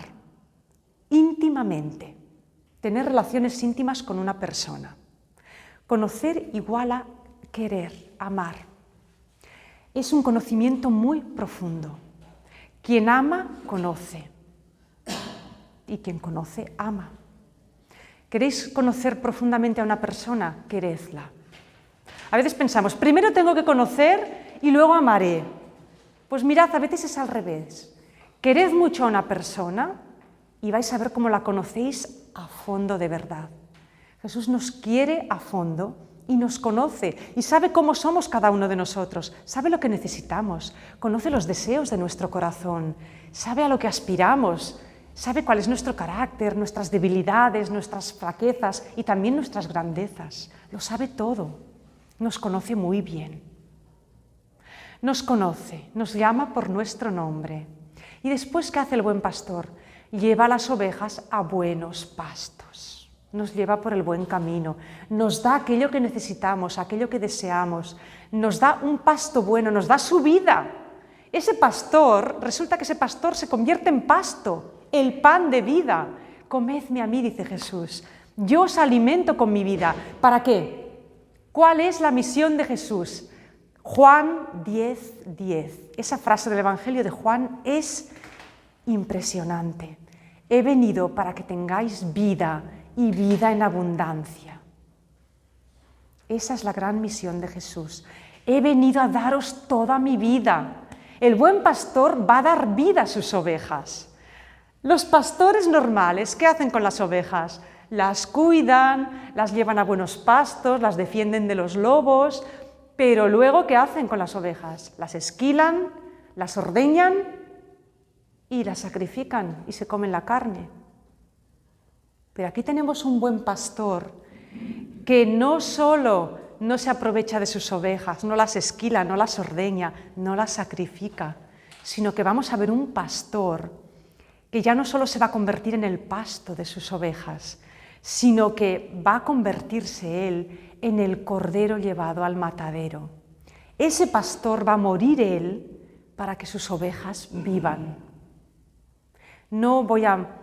íntimamente. tener relaciones íntimas con una persona. Conocer igual a querer, amar. Es un conocimiento muy profundo. Quien ama, conoce. Y quien conoce, ama. ¿Queréis conocer profundamente a una persona? Queredla. A veces pensamos, primero tengo que conocer y luego amaré. Pues mirad, a veces es al revés. Quered mucho a una persona y vais a ver cómo la conocéis a fondo de verdad. Jesús nos quiere a fondo y nos conoce y sabe cómo somos cada uno de nosotros, sabe lo que necesitamos, conoce los deseos de nuestro corazón, sabe a lo que aspiramos, sabe cuál es nuestro carácter, nuestras debilidades, nuestras flaquezas y también nuestras grandezas. Lo sabe todo, nos conoce muy bien. Nos conoce, nos llama por nuestro nombre. ¿Y después qué hace el buen pastor? Lleva a las ovejas a buenos pastos. Nos lleva por el buen camino, nos da aquello que necesitamos, aquello que deseamos, nos da un pasto bueno, nos da su vida. Ese pastor, resulta que ese pastor se convierte en pasto, el pan de vida. Comedme a mí, dice Jesús, yo os alimento con mi vida. ¿Para qué? ¿Cuál es la misión de Jesús? Juan 10:10. Esa frase del Evangelio de Juan es impresionante. He venido para que tengáis vida y vida en abundancia. Esa es la gran misión de Jesús. He venido a daros toda mi vida. El buen pastor va a dar vida a sus ovejas. Los pastores normales, ¿qué hacen con las ovejas? Las cuidan, las llevan a buenos pastos, las defienden de los lobos, pero luego, ¿qué hacen con las ovejas? Las esquilan, las ordeñan y las sacrifican y se comen la carne. Pero aquí tenemos un buen pastor que no solo no se aprovecha de sus ovejas, no las esquila, no las ordeña, no las sacrifica, sino que vamos a ver un pastor que ya no solo se va a convertir en el pasto de sus ovejas, sino que va a convertirse él en el cordero llevado al matadero. Ese pastor va a morir él para que sus ovejas vivan. No voy a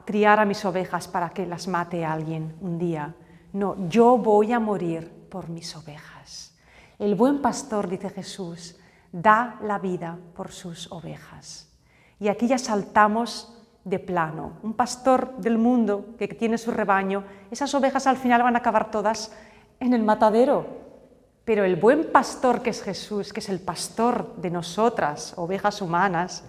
criar a mis ovejas para que las mate alguien un día. No, yo voy a morir por mis ovejas. El buen pastor, dice Jesús, da la vida por sus ovejas. Y aquí ya saltamos de plano. Un pastor del mundo que tiene su rebaño, esas ovejas al final van a acabar todas en el matadero. Pero el buen pastor que es Jesús, que es el pastor de nosotras, ovejas humanas,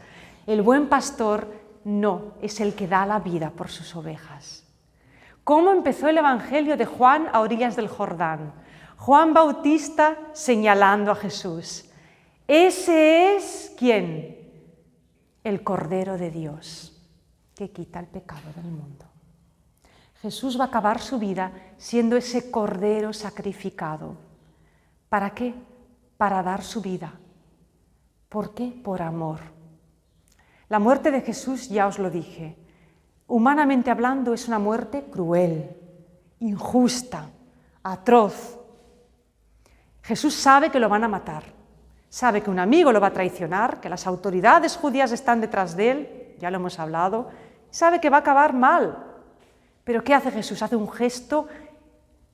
el buen pastor no es el que da la vida por sus ovejas. ¿Cómo empezó el Evangelio de Juan a orillas del Jordán? Juan Bautista señalando a Jesús. Ese es, ¿quién? El Cordero de Dios, que quita el pecado del mundo. Jesús va a acabar su vida siendo ese Cordero sacrificado. ¿Para qué? Para dar su vida. ¿Por qué? Por amor. La muerte de Jesús, ya os lo dije, humanamente hablando es una muerte cruel, injusta, atroz. Jesús sabe que lo van a matar, sabe que un amigo lo va a traicionar, que las autoridades judías están detrás de él, ya lo hemos hablado, sabe que va a acabar mal. Pero ¿qué hace Jesús? Hace un gesto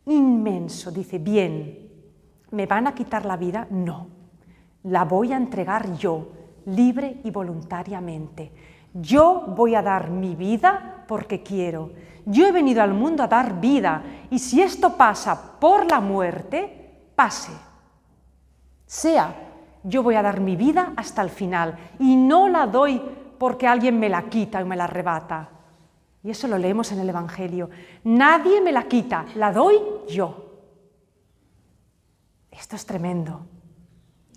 inmenso, dice, bien, ¿me van a quitar la vida? No, la voy a entregar yo, libre y voluntariamente. Yo voy a dar mi vida porque quiero. Yo he venido al mundo a dar vida y si esto pasa por la muerte, pase. Sea, yo voy a dar mi vida hasta el final y no la doy porque alguien me la quita o me la arrebata. Y eso lo leemos en el Evangelio. Nadie me la quita, la doy yo. Esto es tremendo.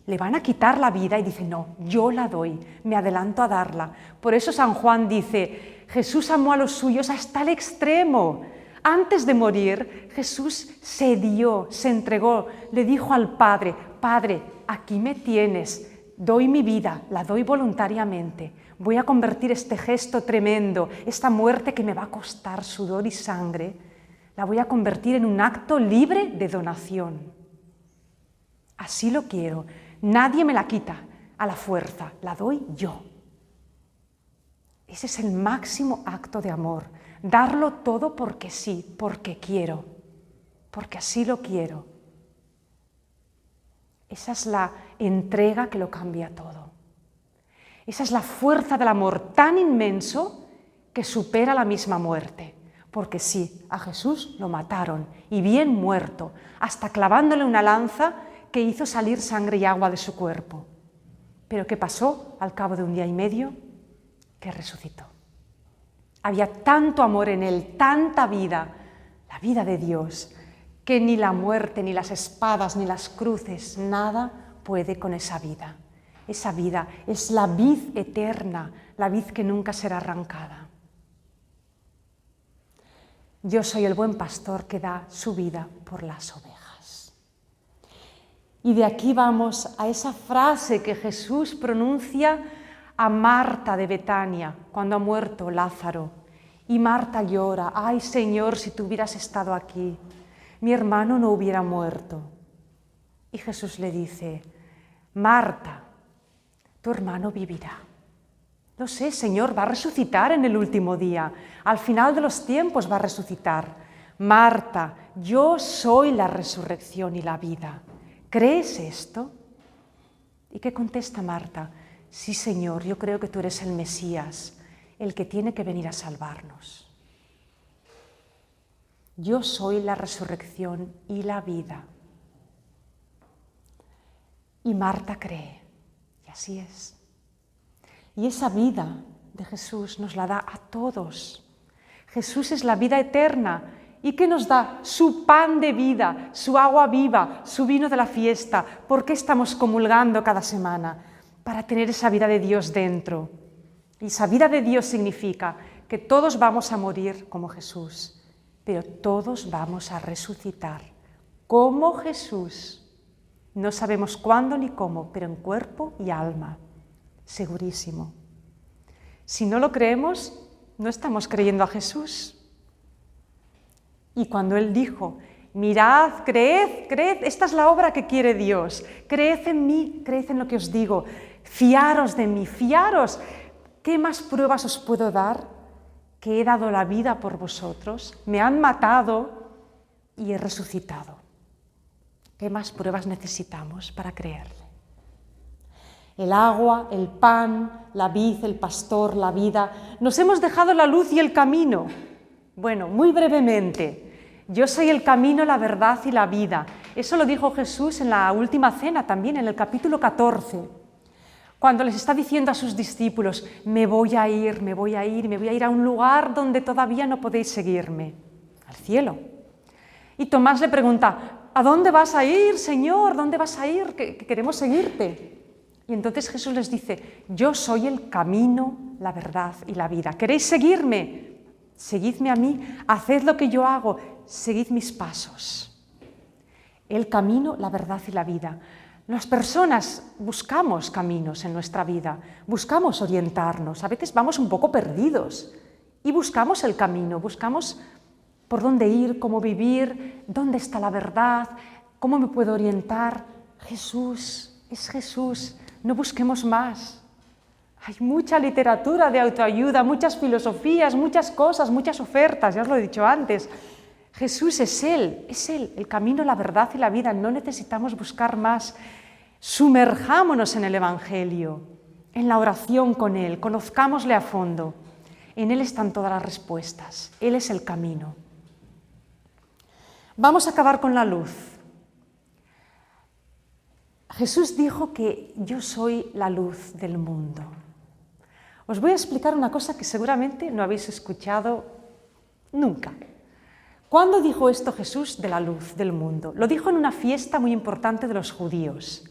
Le van a quitar la vida y dice, no, yo la doy, me adelanto a darla. Por eso San Juan dice, Jesús amó a los suyos hasta el extremo. Antes de morir, Jesús se dio, se entregó, le dijo al Padre, Padre, aquí me tienes, doy mi vida, la doy voluntariamente. Voy a convertir este gesto tremendo, esta muerte que me va a costar sudor y sangre, la voy a convertir en un acto libre de donación. Así lo quiero. Nadie me la quita a la fuerza, la doy yo. Ese es el máximo acto de amor. darlo todo porque sí, porque quiero, porque así lo quiero. Esa es la entrega que lo cambia todo. Esa es la fuerza del amor tan inmenso que supera la misma muerte. Porque sí, a Jesús lo mataron, y bien muerto, hasta clavándole una lanza que hizo salir sangre y agua de su cuerpo. Pero ¿qué pasó al cabo de 1 día y medio? Que resucitó. Había tanto amor en él, tanta vida, la vida de Dios, que ni la muerte, ni las espadas, ni las cruces, nada puede con esa vida. Esa vida es la vid eterna, la vid que nunca será arrancada. Yo soy el buen pastor que da su vida por las ovejas. Y de aquí vamos a esa frase que Jesús pronuncia a Marta de Betania cuando ha muerto Lázaro. Y Marta llora: ay Señor, si tú hubieras estado aquí, mi hermano no hubiera muerto. Y Jesús le dice: Marta, tu hermano vivirá. Lo sé, Señor, va a resucitar en el último día, al final de los tiempos va a resucitar. Marta, yo soy la resurrección y la vida. ¿Crees esto? ¿Y qué contesta Marta? Sí, Señor, yo creo que tú eres el Mesías, el que tiene que venir a salvarnos. Yo soy la resurrección y la vida. Y Marta cree, y así es. Y esa vida de Jesús nos la da a todos. Jesús es la vida eterna. ¿Y qué nos da? Su pan de vida, su agua viva, su vino de la fiesta. ¿Por qué estamos comulgando cada semana? Para tener esa vida de Dios dentro. Y esa vida de Dios significa que todos vamos a morir como Jesús, pero todos vamos a resucitar como Jesús. No sabemos cuándo ni cómo, pero en cuerpo y alma. Segurísimo. Si no lo creemos, no estamos creyendo a Jesús. Y cuando Él dijo: mirad, creed, creed, esta es la obra que quiere Dios, creed en mí, creed en lo que os digo, fiaros de mí, fiaros. ¿Qué más pruebas os puedo dar? Que he dado la vida por vosotros, me han matado y he resucitado. ¿Qué más pruebas necesitamos para creerle? El agua, el pan, la vid, el pastor, la vida. Nos hemos dejado la luz y el camino. Bueno, muy brevemente. Yo soy el camino, la verdad y la vida. Eso lo dijo Jesús en la última cena también, en el capítulo 14. Cuando les está diciendo a sus discípulos: me voy a ir a un lugar donde todavía no podéis seguirme, al cielo. Y Tomás le pregunta: ¿a dónde vas a ir, Señor? ¿Dónde vas a ir? Que queremos seguirte. Y entonces Jesús les dice: yo soy el camino, la verdad y la vida. ¿Queréis seguirme? Seguidme a mí, haced lo que yo hago, seguid mis pasos. El camino, la verdad y la vida. Las personas buscamos caminos en nuestra vida, buscamos orientarnos, a veces vamos un poco perdidos y buscamos el camino, buscamos por dónde ir, cómo vivir, dónde está la verdad, cómo me puedo orientar. Jesús, es Jesús, no busquemos más. Hay mucha literatura de autoayuda, muchas filosofías, muchas cosas, muchas ofertas, ya os lo he dicho antes. Jesús es Él, el camino, la verdad y la vida. No necesitamos buscar más. Sumerjámonos en el Evangelio, en la oración con Él, conozcámosle a fondo. En Él están todas las respuestas. Él es el camino. Vamos a acabar con la luz. Jesús dijo que yo soy la luz del mundo. Os voy a explicar una cosa que seguramente no habéis escuchado nunca. ¿Cuándo dijo esto Jesús de la luz del mundo? Lo dijo en una fiesta muy importante de los judíos.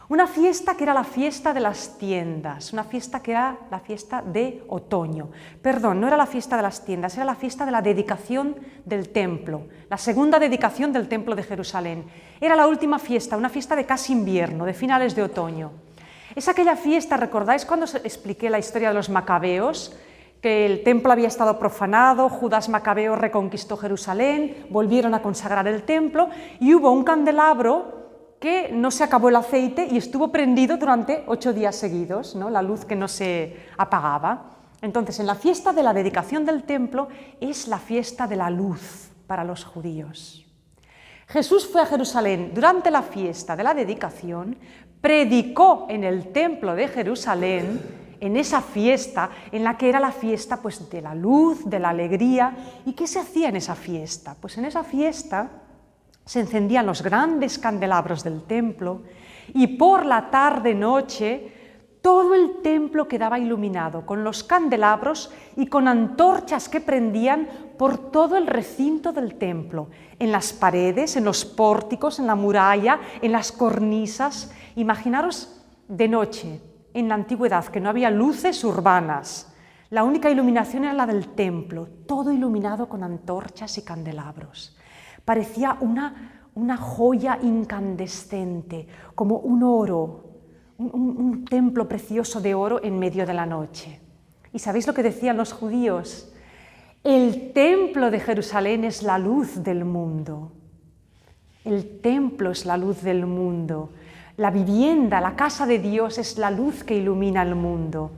Una fiesta que era la fiesta de las tiendas, una fiesta que era la fiesta de otoño. Perdón, no era la fiesta de las tiendas, era la fiesta de la dedicación del templo, la segunda dedicación del templo de Jerusalén. Era la última fiesta, una fiesta de casi invierno, de finales de otoño. Es aquella fiesta, ¿recordáis cuando os expliqué la historia de los macabeos? Que el templo había estado profanado, Judas Macabeo reconquistó Jerusalén, volvieron a consagrar el templo y hubo un candelabro que no se acabó el aceite y estuvo prendido durante 8 días seguidos, ¿no? La luz que no se apagaba. Entonces, en la fiesta de la dedicación del templo es la fiesta de la luz para los judíos. Jesús fue a Jerusalén durante la fiesta de la dedicación, predicó en el templo de Jerusalén, en esa fiesta, en la que era la fiesta pues, de la luz, de la alegría. ¿Y qué se hacía en esa fiesta? Pues en esa fiesta se encendían los grandes candelabros del templo y por la tarde-noche todo el templo quedaba iluminado con los candelabros y con antorchas que prendían por todo el recinto del templo, en las paredes, en los pórticos, en la muralla, en las cornisas. Imaginaros de noche, en la antigüedad, que no había luces urbanas. La única iluminación era la del templo, todo iluminado con antorchas y candelabros. Parecía una joya incandescente, como un oro, un templo precioso de oro en medio de la noche. ¿Y sabéis lo que decían los judíos? El templo de Jerusalén es la luz del mundo. El templo es la luz del mundo. La vivienda, la casa de Dios es la luz que ilumina el mundo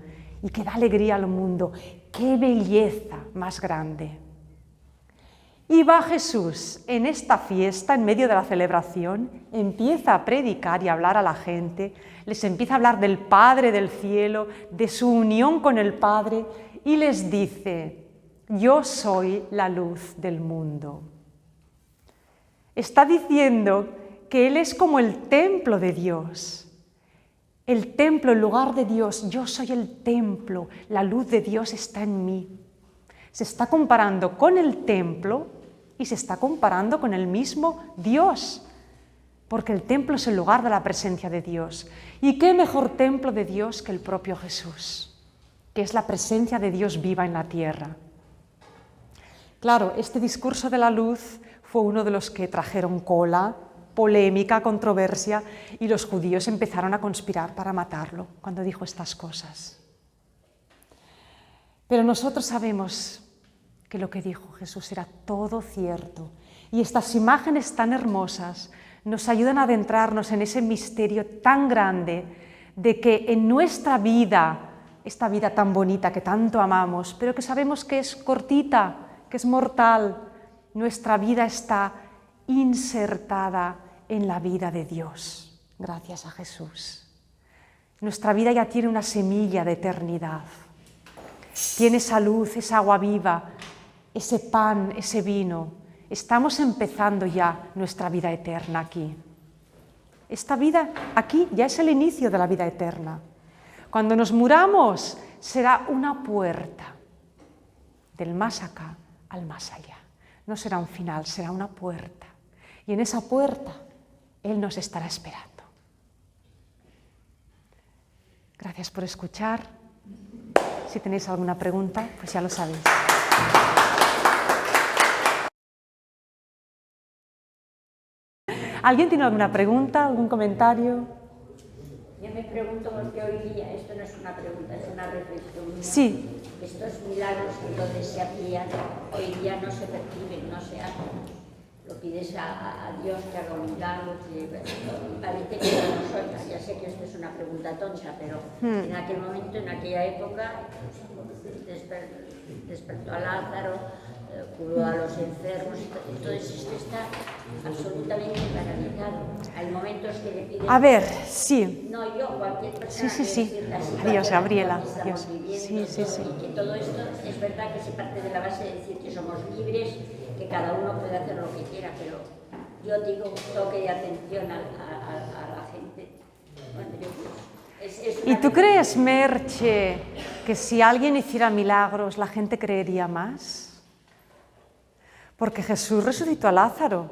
y que da alegría al mundo. ¡Qué belleza más grande! Y va Jesús en esta fiesta, en medio de la celebración, empieza a predicar y a hablar a la gente, les empieza a hablar del Padre del cielo, de su unión con el Padre, y les dice: yo soy la luz del mundo. Está diciendo que Él es como el templo de Dios. El templo, el lugar de Dios. Yo soy el templo, la luz de Dios está en mí. Se está comparando con el templo y se está comparando con el mismo Dios, porque el templo es el lugar de la presencia de Dios. ¿Y qué mejor templo de Dios que el propio Jesús, que es la presencia de Dios viva en la tierra? Claro, este discurso de la luz fue uno de los que trajeron cola, polémica, controversia, y los judíos empezaron a conspirar para matarlo cuando dijo estas cosas. Pero nosotros sabemos que lo que dijo Jesús era todo cierto, y estas imágenes tan hermosas nos ayudan a adentrarnos en ese misterio tan grande de que en nuestra vida, esta vida tan bonita que tanto amamos, pero que sabemos que es cortita, que es mortal, nuestra vida está insertada en la vida de Dios, gracias a Jesús. Nuestra vida ya tiene una semilla de eternidad, tiene esa luz, esa agua viva, ese pan, ese vino. Estamos empezando ya nuestra vida eterna aquí. Esta vida aquí ya es el inicio de la vida eterna. Cuando nos muramos será una puerta del más acá al más allá. No será un final, será una puerta. Y en esa puerta Él nos estará esperando. Gracias por escuchar. Si tenéis alguna pregunta, pues ya lo sabéis. ¿Alguien tiene alguna pregunta, algún comentario? Yo me pregunto porque hoy día, esto no es una pregunta, es una reflexión mía. Sí. Estos milagros que entonces se hacían, hoy día no se perciben, no se hacen. Lo pides a Dios que haga un milagro, que parece que no nos oiga. Ya sé que esto es una pregunta tonta, pero en aquel momento, en aquella época, despertó a Lázaro, curó a los enfermos, entonces esto está absolutamente paralizado. Hay momentos que le piden... A ver, sí. No, yo, cualquier persona... Sí. Adiós, Gabriela. Adiós. Sí. Y que todo esto es verdad que se parte de la base de decir que somos libres, que cada uno puede hacer lo que quiera, pero yo digo toque de atención a la gente. Bueno, ¿Y tú crees, Merche, que si alguien hiciera milagros la gente creería más? Porque Jesús resucitó a Lázaro,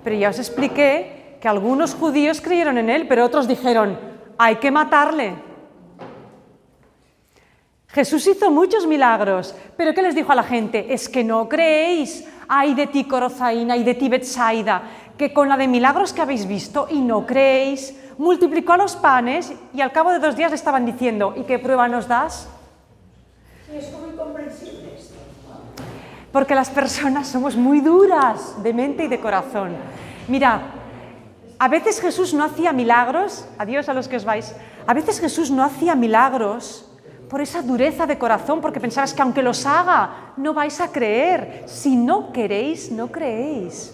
pero ya os expliqué que algunos judíos creyeron en él, pero otros dijeron, hay que matarle. Jesús hizo muchos milagros, pero ¿qué les dijo a la gente? Es que no creéis, ay de ti Corozaín, ay de ti Betsaida, que con la de milagros que habéis visto y no creéis, multiplicó a los panes y al cabo de 2 días le estaban diciendo, ¿y qué prueba nos das? Sí, es muy comprensible esto. Porque las personas somos muy duras de mente y de corazón. Mira, a veces Jesús no hacía milagros, adiós a los que os vais, a veces Jesús no hacía milagros por esa dureza de corazón, porque pensabas que aunque los haga, no vais a creer. Si no queréis, no creéis.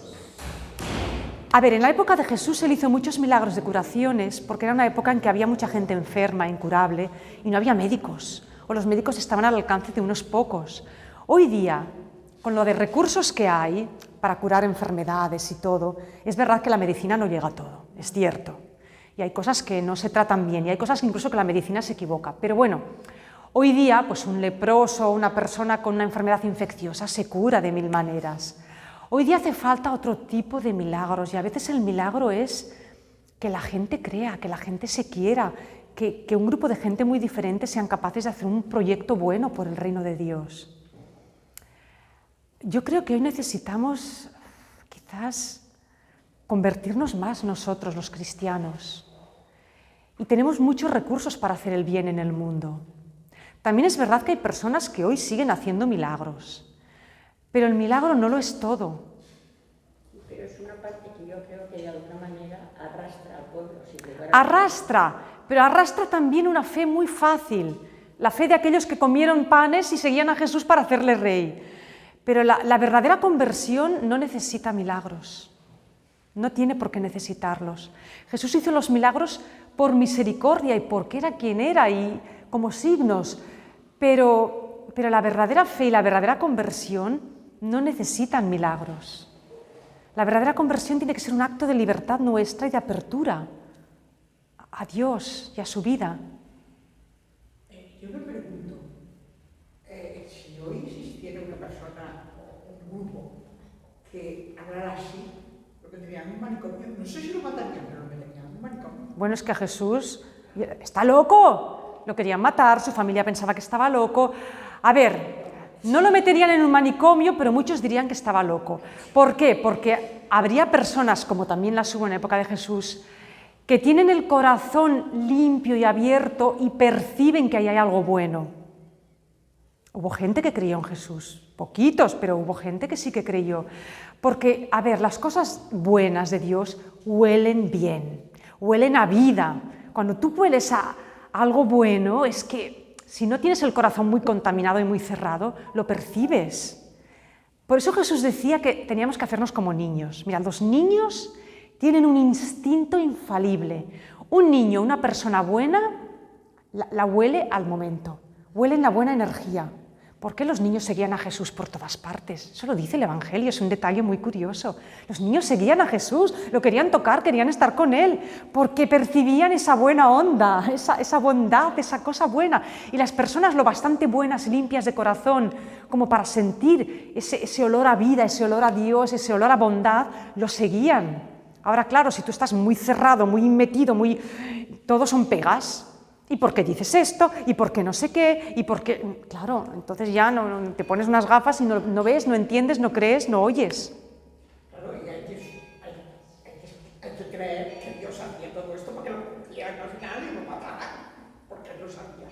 A ver, en la época de Jesús él hizo muchos milagros de curaciones, porque era una época en que había mucha gente enferma, incurable, y no había médicos, o los médicos estaban al alcance de unos pocos. Hoy día, con lo de recursos que hay para curar enfermedades y todo, es verdad que la medicina no llega a todo, es cierto. Y hay cosas que no se tratan bien, y hay cosas que incluso que la medicina se equivoca. Pero bueno, hoy día, pues un leproso o una persona con una enfermedad infecciosa se cura de 1000 maneras. Hoy día hace falta otro tipo de milagros, y a veces el milagro es que la gente crea, que la gente se quiera, que un grupo de gente muy diferente sean capaces de hacer un proyecto bueno por el reino de Dios. Yo creo que hoy necesitamos quizás convertirnos más nosotros, los cristianos. Y tenemos muchos recursos para hacer el bien en el mundo. También es verdad que hay personas que hoy siguen haciendo milagros. Pero el milagro no lo es todo. Pero es una parte que yo creo que de alguna manera arrastra al pueblo. Arrastra, pero arrastra también una fe muy fácil. La fe de aquellos que comieron panes y seguían a Jesús para hacerle rey. Pero la verdadera conversión no necesita milagros. No tiene por qué necesitarlos. Jesús hizo los milagros por misericordia y porque era quien era y como signos. Pero la verdadera fe y la verdadera conversión no necesitan milagros. La verdadera conversión tiene que ser un acto de libertad nuestra y de apertura a Dios y a su vida. Yo me pregunto, si hoy existiera una persona o un grupo que hablara así, lo meterían en un manicomio. No sé si lo matarían, pero lo meterían en un manicomio. Bueno, es que Jesús está loco. Lo querían matar, su familia pensaba que estaba loco. A ver, no lo meterían en un manicomio, pero muchos dirían que estaba loco. ¿Por qué? Porque habría personas, como también las hubo en la época de Jesús, que tienen el corazón limpio y abierto y perciben que ahí hay algo bueno. Hubo gente que creyó en Jesús, poquitos, pero hubo gente que sí que creyó. Porque, a ver, las cosas buenas de Dios huelen bien, huelen a vida. Cuando tú hueles a algo bueno, es que si no tienes el corazón muy contaminado y muy cerrado, lo percibes. Por eso Jesús decía que teníamos que hacernos como niños. Mirad, los niños tienen un instinto infalible. Un niño, una persona buena, la huele al momento, huelen la buena energía. ¿Por qué los niños seguían a Jesús por todas partes? Eso lo dice el Evangelio, es un detalle muy curioso. Los niños seguían a Jesús, lo querían tocar, querían estar con Él, porque percibían esa buena onda, esa bondad, esa cosa buena. Y las personas lo bastante buenas, limpias de corazón, como para sentir ese olor a vida, ese olor a Dios, ese olor a bondad, lo seguían. Ahora, claro, si tú estás muy cerrado, muy metido, todos son pegas. ¿Y por qué dices esto? ¿Y por qué no sé qué? ¿Y por qué? Claro, entonces ya no te pones unas gafas y no ves, no entiendes, no crees, no oyes. Claro, y hay que creer que Dios hacía todo esto para que lo cumplieran al final y lo mataran, porque Él lo sabía.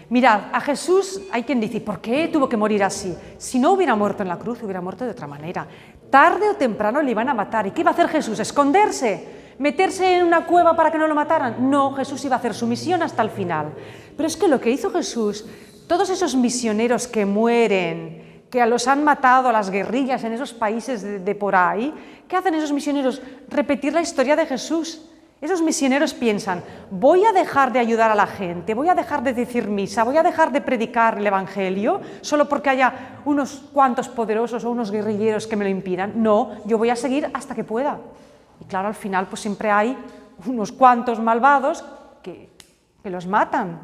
Mirad, a Jesús hay quien dice, ¿por qué tuvo que morir así? Si no hubiera muerto en la cruz, hubiera muerto de otra manera. Tarde o temprano le iban a matar. ¿Y qué iba a hacer Jesús? ¿Esconderse? ¿Meterse en una cueva para que no lo mataran? No, Jesús iba a hacer su misión hasta el final. Pero es que lo que hizo Jesús, todos esos misioneros que mueren, que los han matado a las guerrillas en esos países de por ahí, ¿qué hacen esos misioneros? Repetir la historia de Jesús. Esos misioneros piensan, voy a dejar de ayudar a la gente, voy a dejar de decir misa, voy a dejar de predicar el Evangelio solo porque haya unos cuantos poderosos o unos guerrilleros que me lo impidan. No, yo voy a seguir hasta que pueda. Y claro, al final pues siempre hay unos cuantos malvados que los matan,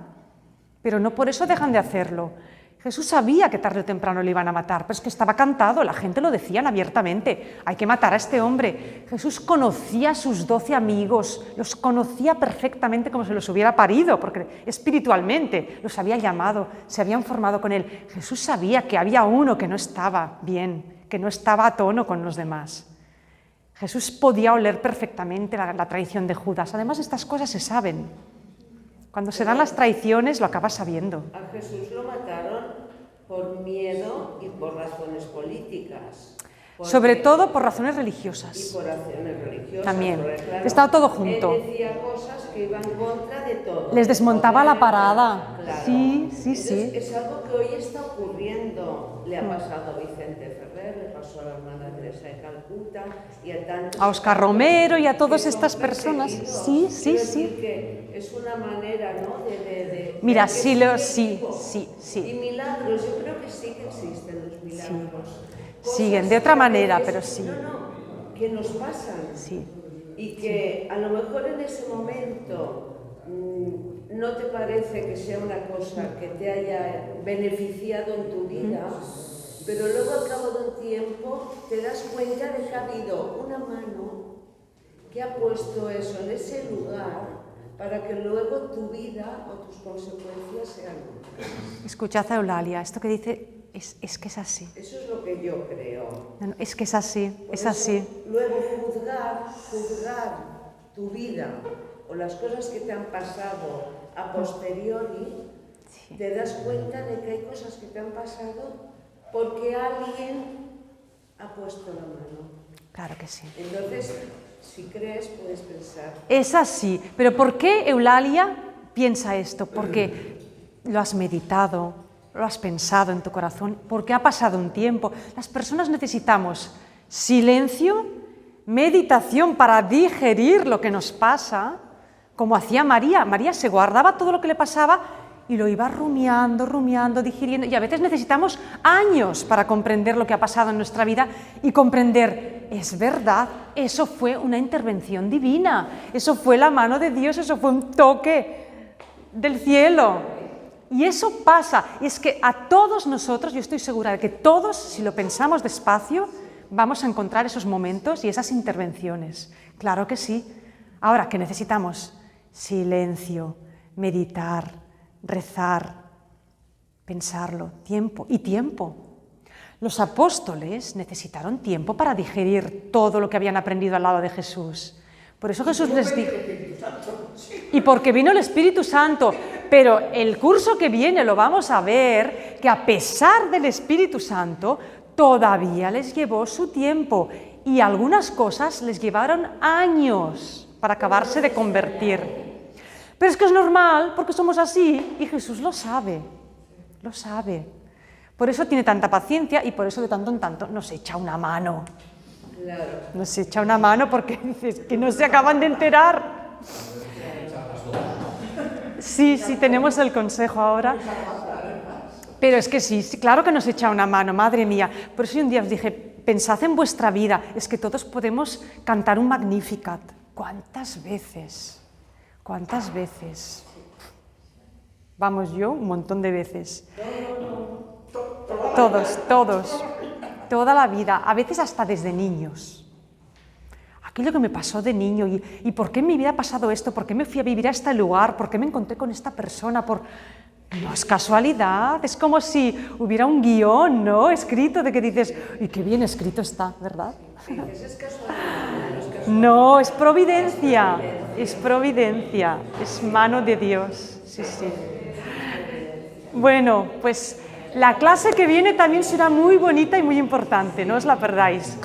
pero no por eso dejan de hacerlo. Jesús sabía que tarde o temprano le iban a matar, pero es que estaba cantado, la gente lo decían abiertamente, hay que matar a este hombre. Jesús conocía a sus 12 amigos, los conocía perfectamente como si los hubiera parido, porque espiritualmente los había llamado, se habían formado con él. Jesús sabía que había uno que no estaba bien, que no estaba a tono con los demás. Jesús podía oler perfectamente la traición de Judas. Además, estas cosas se saben. Cuando se dan las traiciones, lo acabas sabiendo. A Jesús lo mataron por miedo y por razones políticas. Sobre todo por razones Y religiosas. por acciones religiosas. También. Porque, claro, Estaba todo junto. Él decía cosas que iban en contra de todo. Les desmontaba la parada. Claro. Sí, sí, Entonces, sí. es algo que hoy está ocurriendo. Le ha pasado a Vicente Ferrer, le pasó a la hermana Teresa de Calcuta y a tantos. A Oscar Romero y a todas que son estas personas. perseguidos. Sí, sí, Quiero sí. decir que es una manera, ¿no? de Mira, que sí, sigue vivo. sí. Y milagros, yo creo que sí que existen los milagros. Siguen Cosas de otra que a manera, veces- pero sí. No, que nos pasan. Sí. Y que a lo mejor en ese momento no te parece que sea una cosa que te haya beneficiado en tu vida, pero luego al cabo de un tiempo te das cuenta de que ha habido una mano que ha puesto eso en ese lugar para que luego tu vida o tus consecuencias sean otras. Escuchad a Eulalia, esto que dice es que es así. Eso es lo que yo creo. No, es que es así, Por es eso, así. Luego juzgar tu vida o las cosas que te han pasado a posteriori, Sí. te das cuenta de que hay cosas que te han pasado porque alguien ha puesto la mano. Claro que sí. Entonces, si crees, puedes pensar. Es así. Pero ¿por qué Eulalia piensa esto? Porque lo has meditado, lo has pensado en tu corazón, porque ha pasado un tiempo. Las personas necesitamos silencio, meditación para digerir lo que nos pasa, como hacía María. María se guardaba todo lo que le pasaba y lo iba rumiando, digiriendo. Y a veces necesitamos años para comprender lo que ha pasado en nuestra vida y comprender, es verdad, eso fue una intervención divina, eso fue la mano de Dios, eso fue un toque del cielo. Y eso pasa, y es que a todos nosotros, yo estoy segura de que todos, si lo pensamos despacio, vamos a encontrar esos momentos y esas intervenciones. Claro que sí. Ahora, ¿qué necesitamos? Silencio, meditar, rezar, pensarlo, tiempo y tiempo. Los apóstoles necesitaron tiempo para digerir todo lo que habían aprendido al lado de Jesús. Por eso Jesús les dijo, y porque vino el Espíritu Santo, pero el curso que viene lo vamos a ver, que a pesar del Espíritu Santo, todavía les llevó su tiempo y algunas cosas les llevaron años para acabarse de convertir. Pero es que es normal, porque somos así y Jesús lo sabe, lo sabe. Por eso tiene tanta paciencia y por eso de tanto en tanto nos echa una mano. Claro. Nos echa una mano porque dices que no se acaban de enterar. Sí, tenemos el consejo ahora. Pero es que sí, claro que nos echa una mano, madre mía. Por eso un día os dije, pensad en vuestra vida, es que todos podemos cantar un Magnificat. ¿Cuántas veces? ¿Cuántas veces? Vamos, yo un montón de veces. Todos, toda la vida, a veces hasta desde niños. Aquello que me pasó de niño, y por qué en mi vida ha pasado esto, por qué me fui a vivir a este lugar, por qué me encontré con esta persona, no es casualidad, es como si hubiera un guión, ¿no?, escrito, de que dices, y qué bien escrito está, ¿verdad? ¿Es casualidad? No, es providencia, es mano de Dios, sí. Bueno, pues la clase que viene también será muy bonita y muy importante, no os la perdáis.